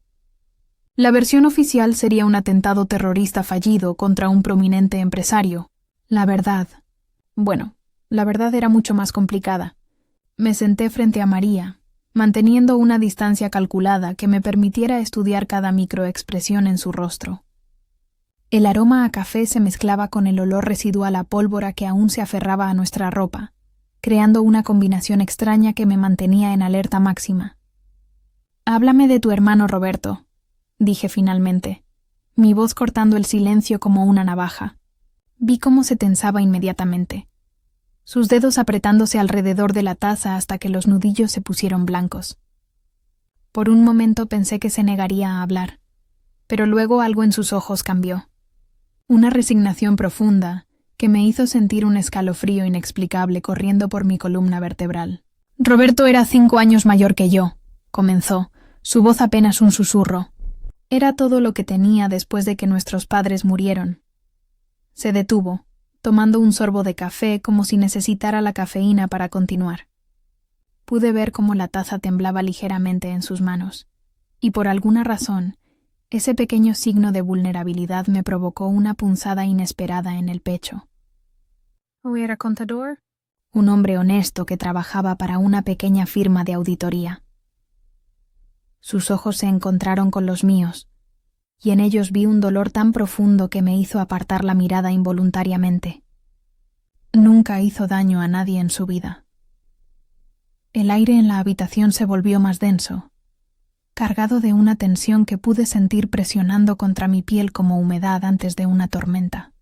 La versión oficial sería un atentado terrorista fallido contra un prominente empresario. La verdad era mucho más complicada. Me senté frente a María, manteniendo una distancia calculada que me permitiera estudiar cada microexpresión en su rostro. El aroma a café se mezclaba con el olor residual a pólvora que aún se aferraba a nuestra ropa, creando una combinación extraña que me mantenía en alerta máxima. «Háblame de tu hermano Roberto», dije finalmente, mi voz cortando el silencio como una navaja. Vi cómo se tensaba inmediatamente, sus dedos apretándose alrededor de la taza hasta que los nudillos se pusieron blancos. Por un momento pensé que se negaría a hablar, pero luego algo en sus ojos cambió. Una resignación profunda que me hizo sentir un escalofrío inexplicable corriendo por mi columna vertebral. Roberto era 5 años mayor que yo, comenzó, su voz apenas un susurro. Era todo lo que tenía después de que nuestros padres murieron. Se detuvo, tomando un sorbo de café como si necesitara la cafeína para continuar. Pude ver cómo la taza temblaba ligeramente en sus manos, y por alguna razón, ese pequeño signo de vulnerabilidad me provocó una punzada inesperada en el pecho. ¿Era contador? Un hombre honesto que trabajaba para una pequeña firma de auditoría. Sus ojos se encontraron con los míos, y en ellos vi un dolor tan profundo que me hizo apartar la mirada involuntariamente. Nunca hizo daño a nadie en su vida. El aire en la habitación se volvió más denso, cargado de una tensión que pude sentir presionando contra mi piel como humedad antes de una tormenta.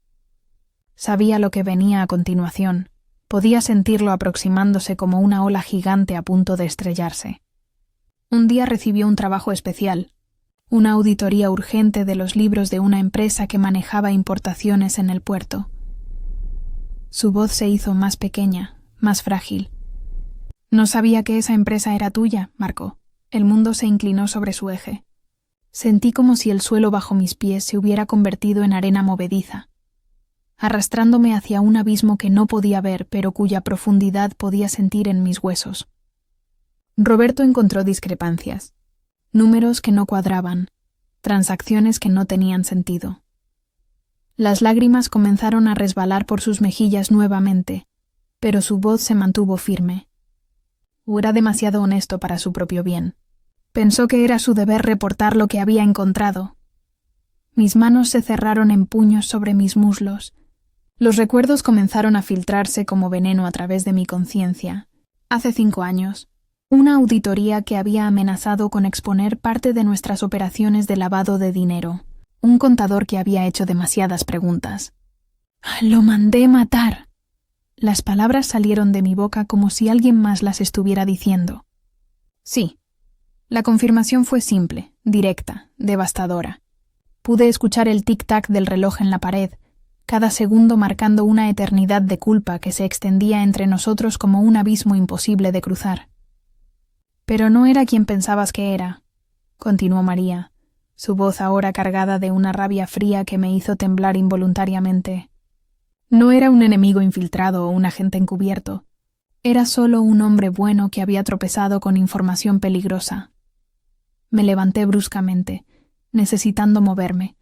Sabía lo que venía a continuación, podía sentirlo aproximándose como una ola gigante a punto de estrellarse. Un día recibió un trabajo especial, una auditoría urgente de los libros de una empresa que manejaba importaciones en el puerto. Su voz se hizo más pequeña, más frágil. «No sabía que esa empresa era tuya, Marco». El mundo se inclinó sobre su eje. Sentí como si el suelo bajo mis pies se hubiera convertido en arena movediza, arrastrándome hacia un abismo que no podía ver, pero cuya profundidad podía sentir en mis huesos. Roberto encontró discrepancias, números que no cuadraban, transacciones que no tenían sentido. Las lágrimas comenzaron a resbalar por sus mejillas nuevamente, pero su voz se mantuvo firme. Era demasiado honesto para su propio bien. Pensó que era su deber reportar lo que había encontrado. Mis manos se cerraron en puños sobre mis muslos. Los recuerdos comenzaron a filtrarse como veneno a través de mi conciencia. Hace 5 años, una auditoría que había amenazado con exponer parte de nuestras operaciones de lavado de dinero. Un contador que había hecho demasiadas preguntas. «Lo mandé matar». Las palabras salieron de mi boca como si alguien más las estuviera diciendo. Sí. La confirmación fue simple, directa, devastadora. Pude escuchar el tic-tac del reloj en la pared, cada segundo marcando una eternidad de culpa que se extendía entre nosotros como un abismo imposible de cruzar. «Pero no era quien pensabas que era», continuó María, su voz ahora cargada de una rabia fría que me hizo temblar involuntariamente. No era un enemigo infiltrado o un agente encubierto. Era solo un hombre bueno que había tropezado con información peligrosa. Me levanté bruscamente, necesitando moverme,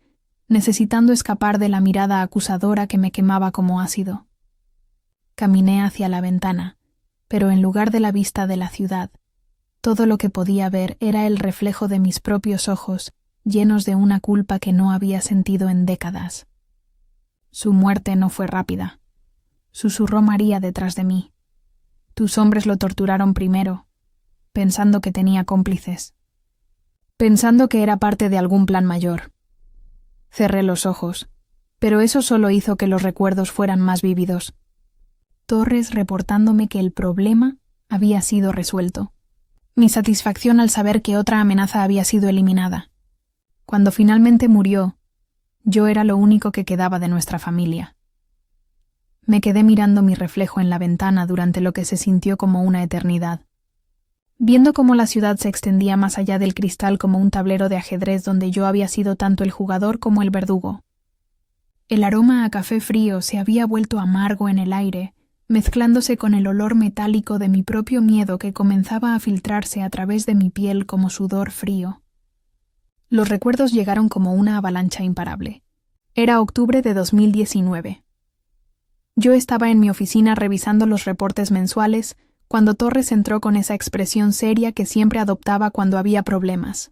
necesitando escapar de la mirada acusadora que me quemaba como ácido. Caminé hacia la ventana, pero en lugar de la vista de la ciudad, todo lo que podía ver era el reflejo de mis propios ojos, llenos de una culpa que no había sentido en décadas. «Su muerte no fue rápida», susurró María detrás de mí. «Tus hombres lo torturaron primero, pensando que tenía cómplices, pensando que era parte de algún plan mayor». Cerré los ojos, pero eso solo hizo que los recuerdos fueran más vívidos. Torres reportándome que el problema había sido resuelto. Mi satisfacción al saber que otra amenaza había sido eliminada. Cuando finalmente murió, yo era lo único que quedaba de nuestra familia. Me quedé mirando mi reflejo en la ventana durante lo que se sintió como una eternidad, viendo cómo la ciudad se extendía más allá del cristal como un tablero de ajedrez donde yo había sido tanto el jugador como el verdugo. El aroma a café frío se había vuelto amargo en el aire, mezclándose con el olor metálico de mi propio miedo que comenzaba a filtrarse a través de mi piel como sudor frío. Los recuerdos llegaron como una avalancha imparable. Era octubre de 2019. Yo estaba en mi oficina revisando los reportes mensuales cuando Torres entró con esa expresión seria que siempre adoptaba cuando había problemas.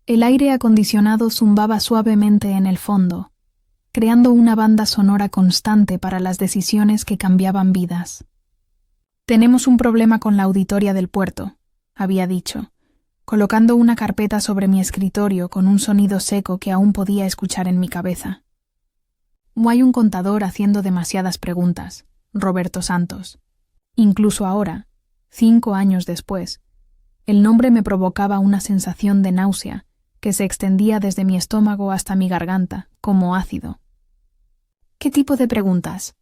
El aire acondicionado zumbaba suavemente en el fondo, creando una banda sonora constante para las decisiones que cambiaban vidas. «Tenemos un problema con la auditoría del puerto», había dicho, colocando una carpeta sobre mi escritorio con un sonido seco que aún podía escuchar en mi cabeza. «No hay un contador haciendo demasiadas preguntas, Roberto Santos». Incluso ahora, 5 años después, el nombre me provocaba una sensación de náusea que se extendía desde mi estómago hasta mi garganta, como ácido. «¿Qué tipo de preguntas?»,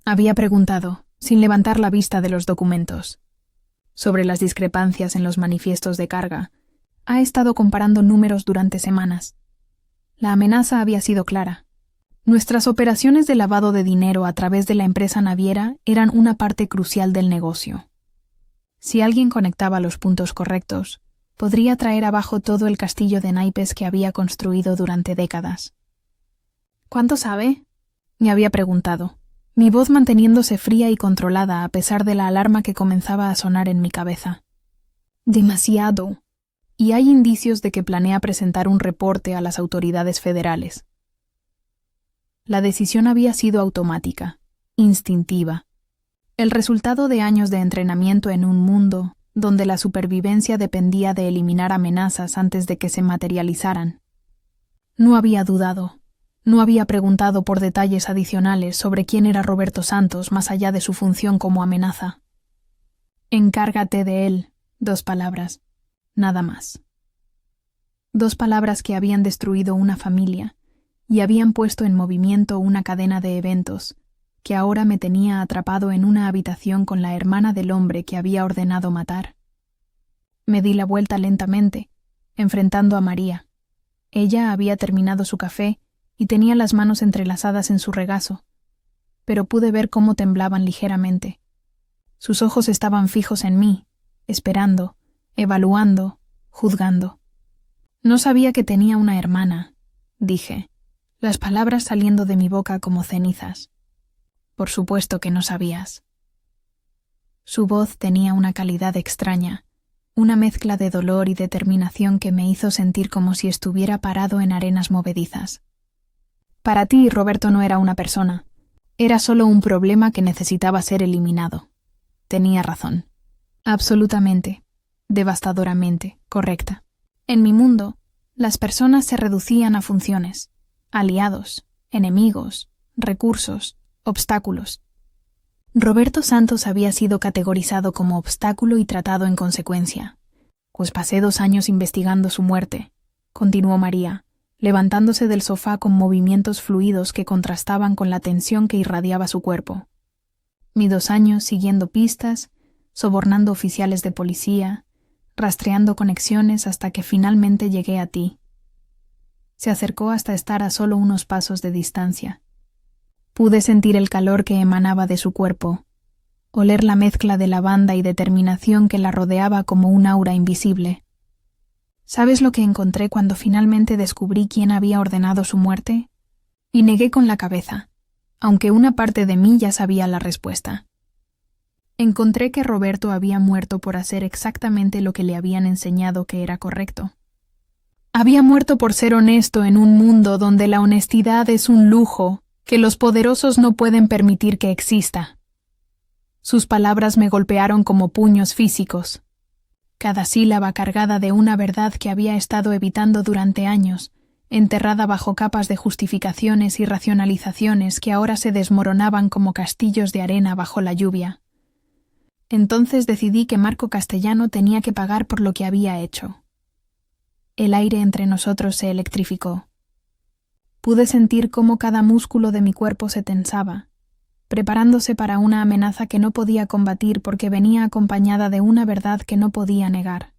había preguntado, sin levantar la vista de los documentos. Sobre las discrepancias en los manifiestos de carga, ha estado comparando números durante semanas. La amenaza había sido clara. Nuestras operaciones de lavado de dinero a través de la empresa naviera eran una parte crucial del negocio. Si alguien conectaba los puntos correctos, podría traer abajo todo el castillo de naipes que había construido durante décadas. ¿Cuánto sabe? Me había preguntado, mi voz manteniéndose fría y controlada a pesar de la alarma que comenzaba a sonar en mi cabeza. Demasiado. Y hay indicios de que planea presentar un reporte a las autoridades federales. La decisión había sido automática, instintiva. El resultado de años de entrenamiento en un mundo donde la supervivencia dependía de eliminar amenazas antes de que se materializaran. No había dudado, no había preguntado por detalles adicionales sobre quién era Roberto Santos más allá de su función como amenaza. Encárgate de él, 2 palabras, nada más. 2 palabras que habían destruido una familia y habían puesto en movimiento una cadena de eventos que ahora me tenía atrapado en una habitación con la hermana del hombre que había ordenado matar. Me di la vuelta lentamente, enfrentando a María. Ella había terminado su café y tenía las manos entrelazadas en su regazo, pero pude ver cómo temblaban ligeramente. Sus ojos estaban fijos en mí, esperando, evaluando, juzgando. No sabía que tenía una hermana, dije, las palabras saliendo de mi boca como cenizas. Por supuesto que no sabías. Su voz tenía una calidad extraña, una mezcla de dolor y determinación que me hizo sentir como si estuviera parado en arenas movedizas. Para ti, Roberto no era una persona. Era solo un problema que necesitaba ser eliminado. Tenía razón. Absolutamente, devastadoramente, correcta. En mi mundo, las personas se reducían a funciones, aliados, enemigos, recursos, obstáculos. Roberto Santos había sido categorizado como obstáculo y tratado en consecuencia. Pues pasé 2 años investigando su muerte, continuó María, levantándose del sofá con movimientos fluidos que contrastaban con la tensión que irradiaba su cuerpo. Mis 2 años siguiendo pistas, sobornando oficiales de policía, rastreando conexiones hasta que finalmente llegué a ti. Se acercó hasta estar a solo unos pasos de distancia. Pude sentir el calor que emanaba de su cuerpo, oler la mezcla de lavanda y determinación que la rodeaba como un aura invisible. ¿Sabes lo que encontré cuando finalmente descubrí quién había ordenado su muerte? Y negué con la cabeza, aunque una parte de mí ya sabía la respuesta. Encontré que Roberto había muerto por hacer exactamente lo que le habían enseñado que era correcto. Había muerto por ser honesto en un mundo donde la honestidad es un lujo que los poderosos no pueden permitir que exista. Sus palabras me golpearon como puños físicos, cada sílaba cargada de una verdad que había estado evitando durante años, enterrada bajo capas de justificaciones y racionalizaciones que ahora se desmoronaban como castillos de arena bajo la lluvia. Entonces decidí que Marco Castellano tenía que pagar por lo que había hecho. El aire entre nosotros se electrificó. Pude sentir cómo cada músculo de mi cuerpo se tensaba, preparándose para una amenaza que no podía combatir porque venía acompañada de una verdad que no podía negar.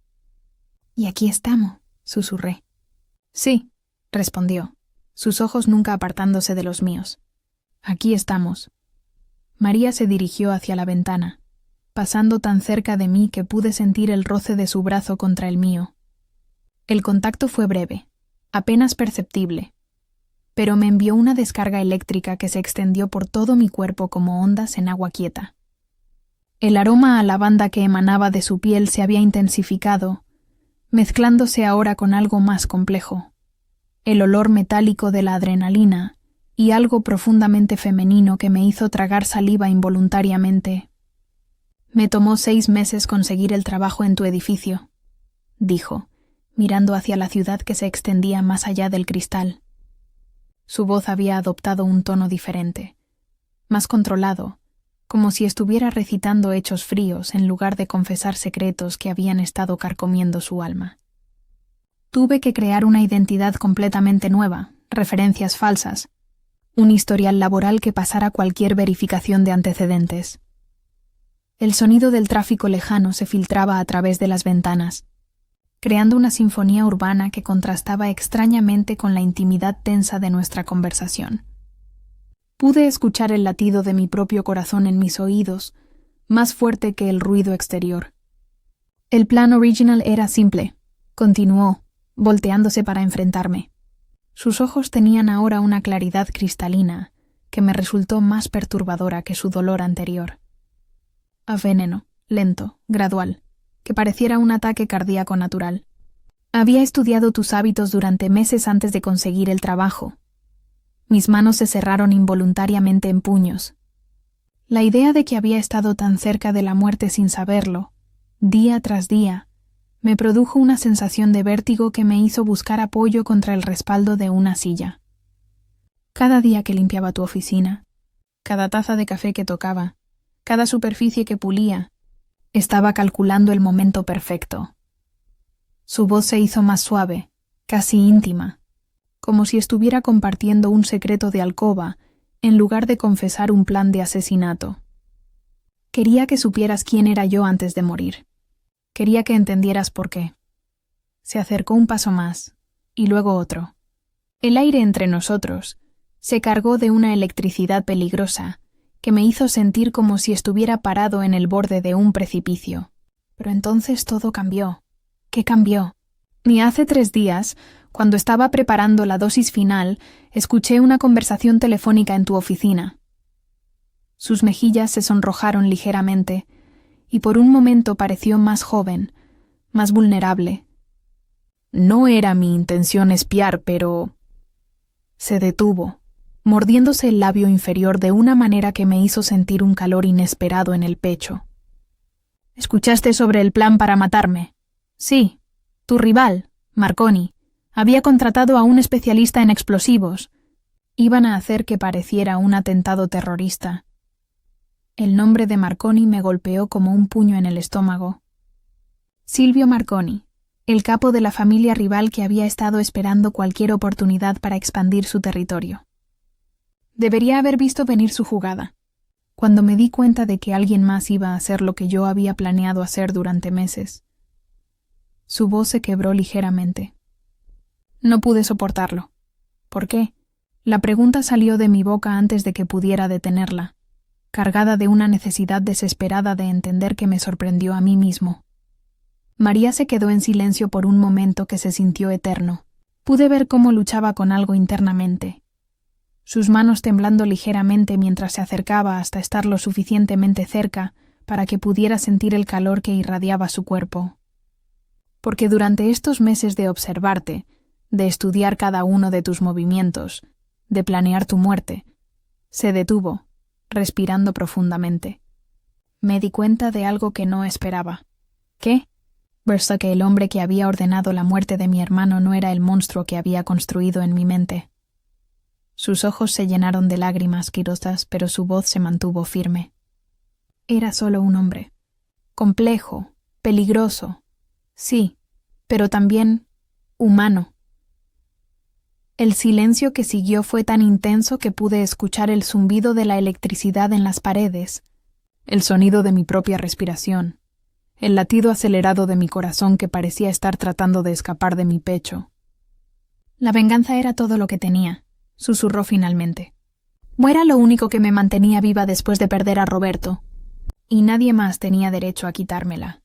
«Y aquí estamos», susurré. «Sí», respondió, sus ojos nunca apartándose de los míos. «Aquí estamos». María se dirigió hacia la ventana, pasando tan cerca de mí que pude sentir el roce de su brazo contra el mío. El contacto fue breve, apenas perceptible, pero me envió una descarga eléctrica que se extendió por todo mi cuerpo como ondas en agua quieta. El aroma a lavanda que emanaba de su piel se había intensificado, mezclándose ahora con algo más complejo, el olor metálico de la adrenalina y algo profundamente femenino que me hizo tragar saliva involuntariamente. «Me tomó 6 meses conseguir el trabajo en tu edificio», dijo, mirando hacia la ciudad que se extendía más allá del cristal. Su voz había adoptado un tono diferente, más controlado, como si estuviera recitando hechos fríos en lugar de confesar secretos que habían estado carcomiendo su alma. Tuve que crear una identidad completamente nueva, referencias falsas, un historial laboral que pasara cualquier verificación de antecedentes. El sonido del tráfico lejano se filtraba a través de las ventanas, creando una sinfonía urbana que contrastaba extrañamente con la intimidad tensa de nuestra conversación. Pude escuchar el latido de mi propio corazón en mis oídos, más fuerte que el ruido exterior. El plan original era simple, continuó, volteándose para enfrentarme. Sus ojos tenían ahora una claridad cristalina que me resultó más perturbadora que su dolor anterior. A veneno, lento, gradual, que pareciera un ataque cardíaco natural. Había estudiado tus hábitos durante meses antes de conseguir el trabajo. Mis manos se cerraron involuntariamente en puños. La idea de que había estado tan cerca de la muerte sin saberlo, día tras día, me produjo una sensación de vértigo que me hizo buscar apoyo contra el respaldo de una silla. Cada día que limpiaba tu oficina, cada taza de café que tocaba, cada superficie que pulía, estaba calculando el momento perfecto. Su voz se hizo más suave, casi íntima, como si estuviera compartiendo un secreto de alcoba en lugar de confesar un plan de asesinato. Quería que supieras quién era yo antes de morir. Quería que entendieras por qué. Se acercó un paso más, y luego otro. El aire entre nosotros se cargó de una electricidad peligrosa que me hizo sentir como si estuviera parado en el borde de un precipicio. Pero entonces todo cambió. ¿Qué cambió? Ni hace 3 días, cuando estaba preparando la dosis final, escuché una conversación telefónica en tu oficina. Sus mejillas se sonrojaron ligeramente, y por un momento pareció más joven, más vulnerable. No era mi intención espiar, pero... Se detuvo, mordiéndose el labio inferior de una manera que me hizo sentir un calor inesperado en el pecho. ¿Escuchaste sobre el plan para matarme? Sí. Tu rival, Marconi, había contratado a un especialista en explosivos. Iban a hacer que pareciera un atentado terrorista. El nombre de Marconi me golpeó como un puño en el estómago. Silvio Marconi, el capo de la familia rival que había estado esperando cualquier oportunidad para expandir su territorio. Debería haber visto venir su jugada. Cuando me di cuenta de que alguien más iba a hacer lo que yo había planeado hacer durante meses. Su voz se quebró ligeramente. No pude soportarlo. ¿Por qué? La pregunta salió de mi boca antes de que pudiera detenerla, cargada de una necesidad desesperada de entender que me sorprendió a mí mismo. María se quedó en silencio por un momento que se sintió eterno. Pude ver cómo luchaba con algo internamente. Sus manos temblando ligeramente mientras se acercaba hasta estar lo suficientemente cerca para que pudiera sentir el calor que irradiaba su cuerpo. Porque durante estos meses de observarte, de estudiar cada uno de tus movimientos, de planear tu muerte, se detuvo, respirando profundamente. Me di cuenta de algo que no esperaba. ¿Qué? Verso que el hombre que había ordenado la muerte de mi hermano no era el monstruo que había construido en mi mente. Sus ojos se llenaron de lágrimas quirosas, pero su voz se mantuvo firme. Era solo un hombre. Complejo, peligroso. Sí, pero también humano. El silencio que siguió fue tan intenso que pude escuchar el zumbido de la electricidad en las paredes, el sonido de mi propia respiración, el latido acelerado de mi corazón que parecía estar tratando de escapar de mi pecho. La venganza era todo lo que tenía, susurró finalmente. Era lo único que me mantenía viva después de perder a Roberto, y nadie más tenía derecho a quitármela.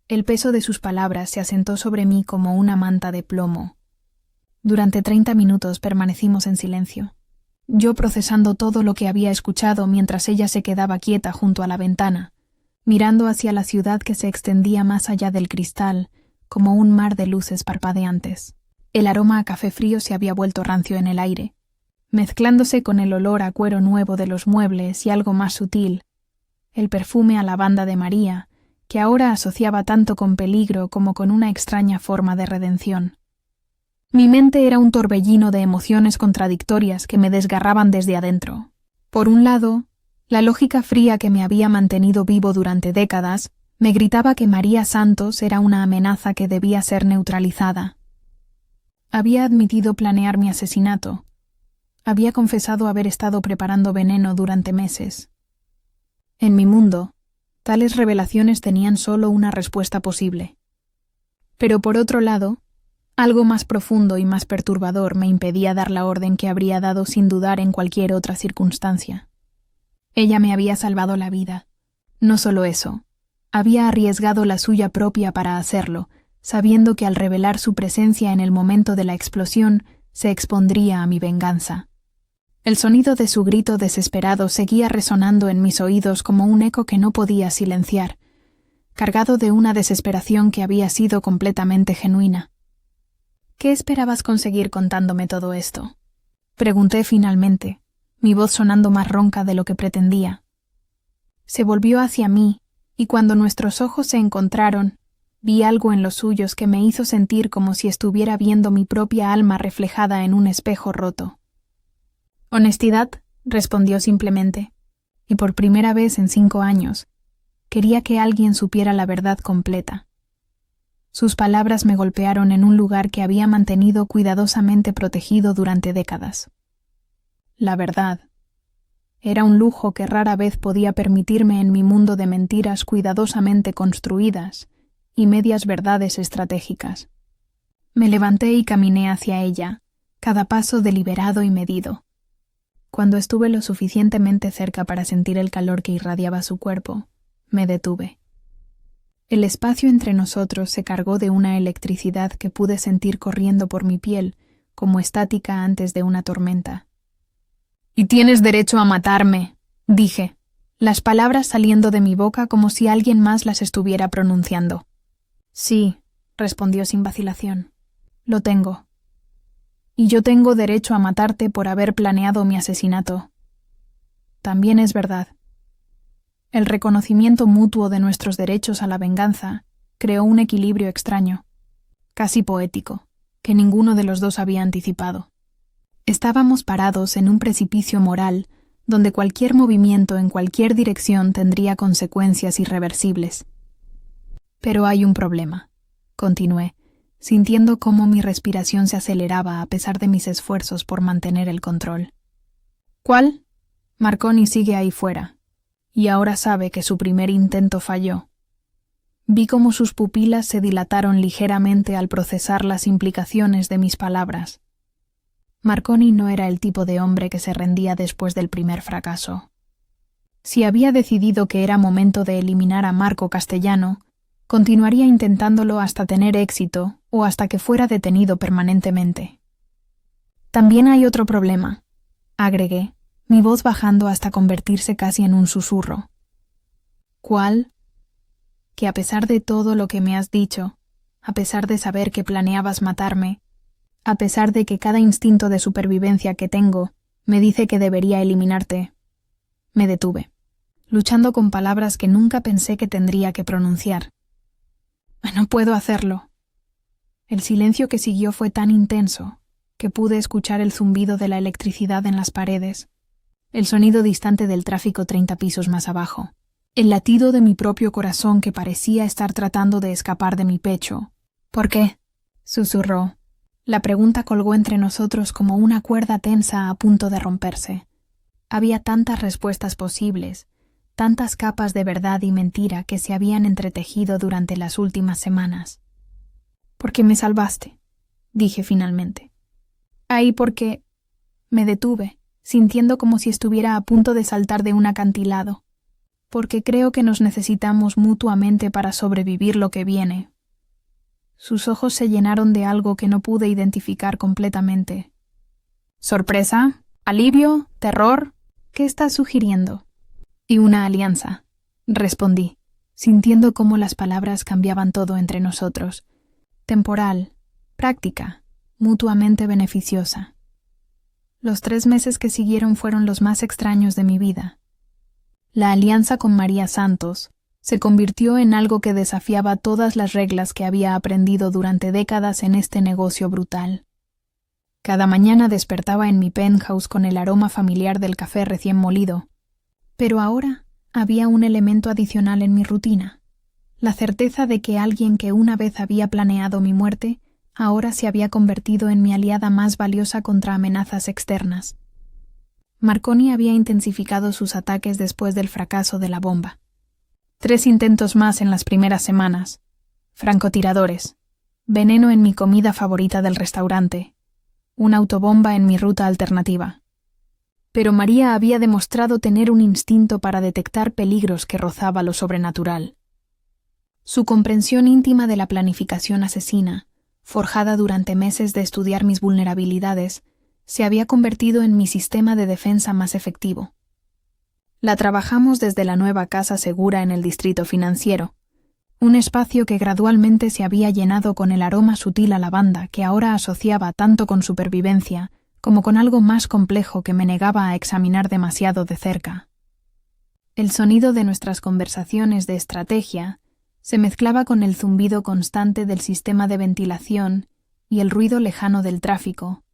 El peso de sus palabras se asentó sobre mí como una manta de plomo. Durante 30 minutos permanecimos en silencio, yo procesando todo lo que había escuchado mientras ella se quedaba quieta junto a la ventana, mirando hacia la ciudad que se extendía más allá del cristal, como un mar de luces parpadeantes. El aroma a café frío se había vuelto rancio en el aire, mezclándose con el olor a cuero nuevo de los muebles y algo más sutil, el perfume a lavanda de María, que ahora asociaba tanto con peligro como con una extraña forma de redención. Mi mente era un torbellino de emociones contradictorias que me desgarraban desde adentro. Por un lado, la lógica fría que me había mantenido vivo durante décadas me gritaba que María Santos era una amenaza que debía ser neutralizada. Había admitido planear mi asesinato. Había confesado haber estado preparando veneno durante meses. En mi mundo, tales revelaciones tenían solo una respuesta posible. Pero por otro lado, algo más profundo y más perturbador me impedía dar la orden que habría dado sin dudar en cualquier otra circunstancia. Ella me había salvado la vida. No solo eso, Había arriesgado la suya propia para hacerlo, sabiendo que al revelar su presencia en el momento de la explosión, se expondría a mi venganza. El sonido de su grito desesperado seguía resonando en mis oídos como un eco que no podía silenciar, cargado de una desesperación que había sido completamente genuina. ¿Qué esperabas conseguir contándome todo esto?, pregunté finalmente, mi voz sonando más ronca de lo que pretendía. Se volvió hacia mí, y cuando nuestros ojos se encontraron, vi algo en los suyos que me hizo sentir como si estuviera viendo mi propia alma reflejada en un espejo roto. Honestidad, respondió simplemente, y por primera vez en 5 años, quería que alguien supiera la verdad completa. Sus palabras me golpearon en un lugar que había mantenido cuidadosamente protegido durante décadas. La verdad. Era un lujo que rara vez podía permitirme en mi mundo de mentiras cuidadosamente construidas y medias verdades estratégicas. Me levanté y caminé hacia ella, cada paso deliberado y medido. Cuando estuve lo suficientemente cerca para sentir el calor que irradiaba su cuerpo, me detuve. El espacio entre nosotros se cargó de una electricidad que pude sentir corriendo por mi piel, como estática antes de una tormenta. «Y tienes derecho a matarme», dije, las palabras saliendo de mi boca como si alguien más las estuviera pronunciando. «Sí», respondió sin vacilación, «lo tengo. Y yo tengo derecho a matarte por haber planeado mi asesinato». También es verdad. El reconocimiento mutuo de nuestros derechos a la venganza creó un equilibrio extraño, casi poético, que ninguno de los dos había anticipado. Estábamos parados en un precipicio moral donde cualquier movimiento en cualquier dirección tendría consecuencias irreversibles. Pero hay un problema, continué, sintiendo cómo mi respiración se aceleraba a pesar de mis esfuerzos por mantener el control. ¿Cuál? Marconi sigue ahí fuera, y ahora sabe que su primer intento falló. Vi cómo sus pupilas se dilataron ligeramente al procesar las implicaciones de mis palabras. Marconi no era el tipo de hombre que se rendía después del primer fracaso. Si había decidido que era momento de eliminar a Marco Castellano, continuaría intentándolo hasta tener éxito o hasta que fuera detenido permanentemente. También hay otro problema, agregué, mi voz bajando hasta convertirse casi en un susurro. ¿Cuál? Que a pesar de todo lo que me has dicho, a pesar de saber que planeabas matarme, a pesar de que cada instinto de supervivencia que tengo me dice que debería eliminarte, me detuve, luchando con palabras que nunca pensé que tendría que pronunciar. No puedo hacerlo. El silencio que siguió fue tan intenso que pude escuchar el zumbido de la electricidad en las paredes, el sonido distante del tráfico 30 pisos más abajo, el latido de mi propio corazón que parecía estar tratando de escapar de mi pecho. ¿Por qué?, susurró. La pregunta colgó entre nosotros como una cuerda tensa a punto de romperse. Había tantas respuestas posibles, tantas capas de verdad y mentira que se habían entretejido durante las últimas semanas. «Porque me salvaste», dije finalmente. «Ahí porque…» Me detuve, sintiendo como si estuviera a punto de saltar de un acantilado. «Porque creo que nos necesitamos mutuamente para sobrevivir lo que viene». Sus ojos se llenaron de algo que no pude identificar completamente. «¿Sorpresa? ¿Alivio? ¿Terror? ¿Qué estás sugiriendo?» «Y una alianza», respondí, sintiendo cómo las palabras cambiaban todo entre nosotros. Temporal, práctica, mutuamente beneficiosa. Los 3 meses que siguieron fueron los más extraños de mi vida. La alianza con María Santos se convirtió en algo que desafiaba todas las reglas que había aprendido durante décadas en este negocio brutal. Cada mañana despertaba en mi penthouse con el aroma familiar del café recién molido, pero ahora había un elemento adicional en mi rutina, la certeza de que alguien que una vez había planeado mi muerte ahora se había convertido en mi aliada más valiosa contra amenazas externas. Marconi había intensificado sus ataques después del fracaso de la bomba. 3 intentos más en las primeras semanas. Francotiradores. Veneno en mi comida favorita del restaurante. Una autobomba en mi ruta alternativa. Pero María había demostrado tener un instinto para detectar peligros que rozaba lo sobrenatural. Su comprensión íntima de la planificación asesina, forjada durante meses de estudiar mis vulnerabilidades, se había convertido en mi sistema de defensa más efectivo. La trabajamos desde la nueva casa segura en el distrito financiero, un espacio que gradualmente se había llenado con el aroma sutil a lavanda que ahora asociaba tanto con supervivencia como con algo más complejo que me negaba a examinar demasiado de cerca. El sonido de nuestras conversaciones de estrategia se mezclaba con el zumbido constante del sistema de ventilación y el ruido lejano del tráfico,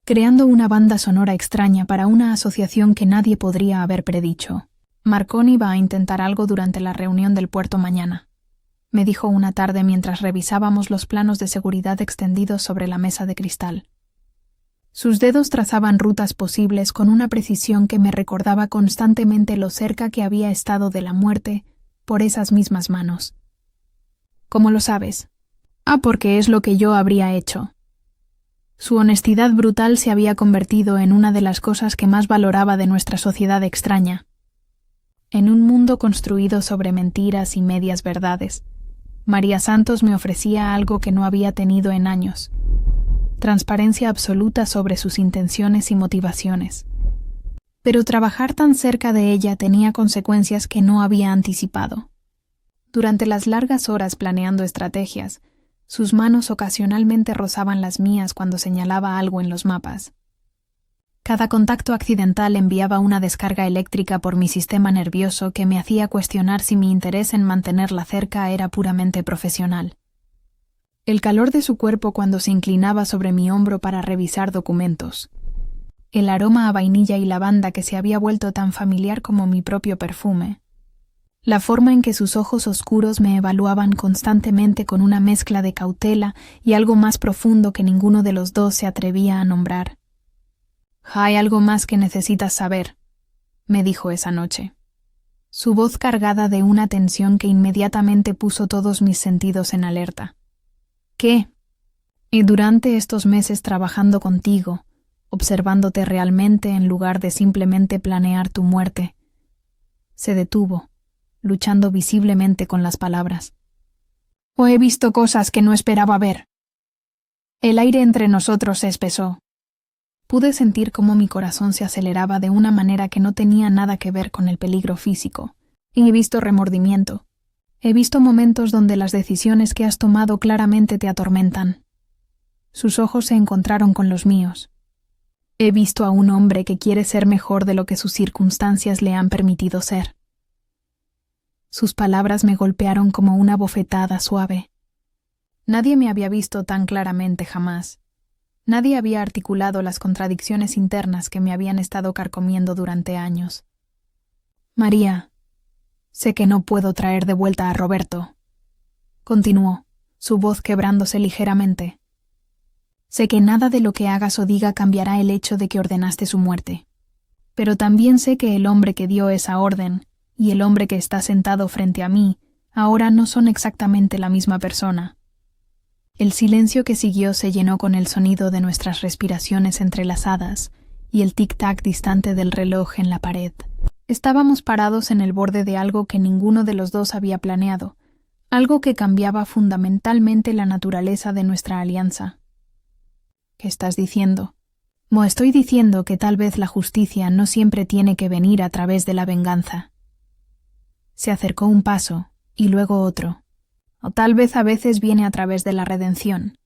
creando una banda sonora extraña para una asociación que nadie podría haber predicho. Marconi va a intentar algo durante la reunión del puerto mañana, me dijo una tarde mientras revisábamos los planos de seguridad extendidos sobre la mesa de cristal. Sus dedos trazaban rutas posibles con una precisión que me recordaba constantemente lo cerca que había estado de la muerte por esas mismas manos. ¿Cómo lo sabes? Porque es lo que yo habría hecho. Su honestidad brutal se había convertido en una de las cosas que más valoraba de nuestra sociedad extraña. En un mundo construido sobre mentiras y medias verdades, María Santos me ofrecía algo que no había tenido en años: transparencia absoluta sobre sus intenciones y motivaciones. Pero trabajar tan cerca de ella tenía consecuencias que no había anticipado. Durante las largas horas planeando estrategias, sus manos ocasionalmente rozaban las mías cuando señalaba algo en los mapas. Cada contacto accidental enviaba una descarga eléctrica por mi sistema nervioso que me hacía cuestionar si mi interés en mantenerla cerca era puramente profesional. El calor de su cuerpo cuando se inclinaba sobre mi hombro para revisar documentos. El aroma a vainilla y lavanda que se había vuelto tan familiar como mi propio perfume. La forma en que sus ojos oscuros me evaluaban constantemente con una mezcla de cautela y algo más profundo que ninguno de los dos se atrevía a nombrar. «Hay algo más que necesitas saber», me dijo esa noche. Su voz cargada de una tensión que inmediatamente puso todos mis sentidos en alerta. «¿Qué?» Y durante estos meses trabajando contigo, observándote realmente en lugar de simplemente planear tu muerte. Se detuvo, luchando visiblemente con las palabras. «O he visto cosas que no esperaba ver». El aire entre nosotros se espesó. Pude sentir cómo mi corazón se aceleraba de una manera que no tenía nada que ver con el peligro físico. Y he visto remordimiento. He visto momentos donde las decisiones que has tomado claramente te atormentan. Sus ojos se encontraron con los míos. He visto a un hombre que quiere ser mejor de lo que sus circunstancias le han permitido ser. Sus palabras me golpearon como una bofetada suave. Nadie me había visto tan claramente jamás. Nadie había articulado las contradicciones internas que me habían estado carcomiendo durante años. «María, sé que no puedo traer de vuelta a Roberto», continuó, su voz quebrándose ligeramente. «Sé que nada de lo que hagas o diga cambiará el hecho de que ordenaste su muerte. Pero también sé que el hombre que dio esa orden y el hombre que está sentado frente a mí ahora no son exactamente la misma persona». El silencio que siguió se llenó con el sonido de nuestras respiraciones entrelazadas y el tic-tac distante del reloj en la pared. Estábamos parados en el borde de algo que ninguno de los dos había planeado, algo que cambiaba fundamentalmente la naturaleza de nuestra alianza. «¿Qué estás diciendo?» Estoy diciendo que tal vez la justicia no siempre tiene que venir a través de la venganza». Se acercó un paso y luego otro. «O tal vez a veces viene a través de la redención.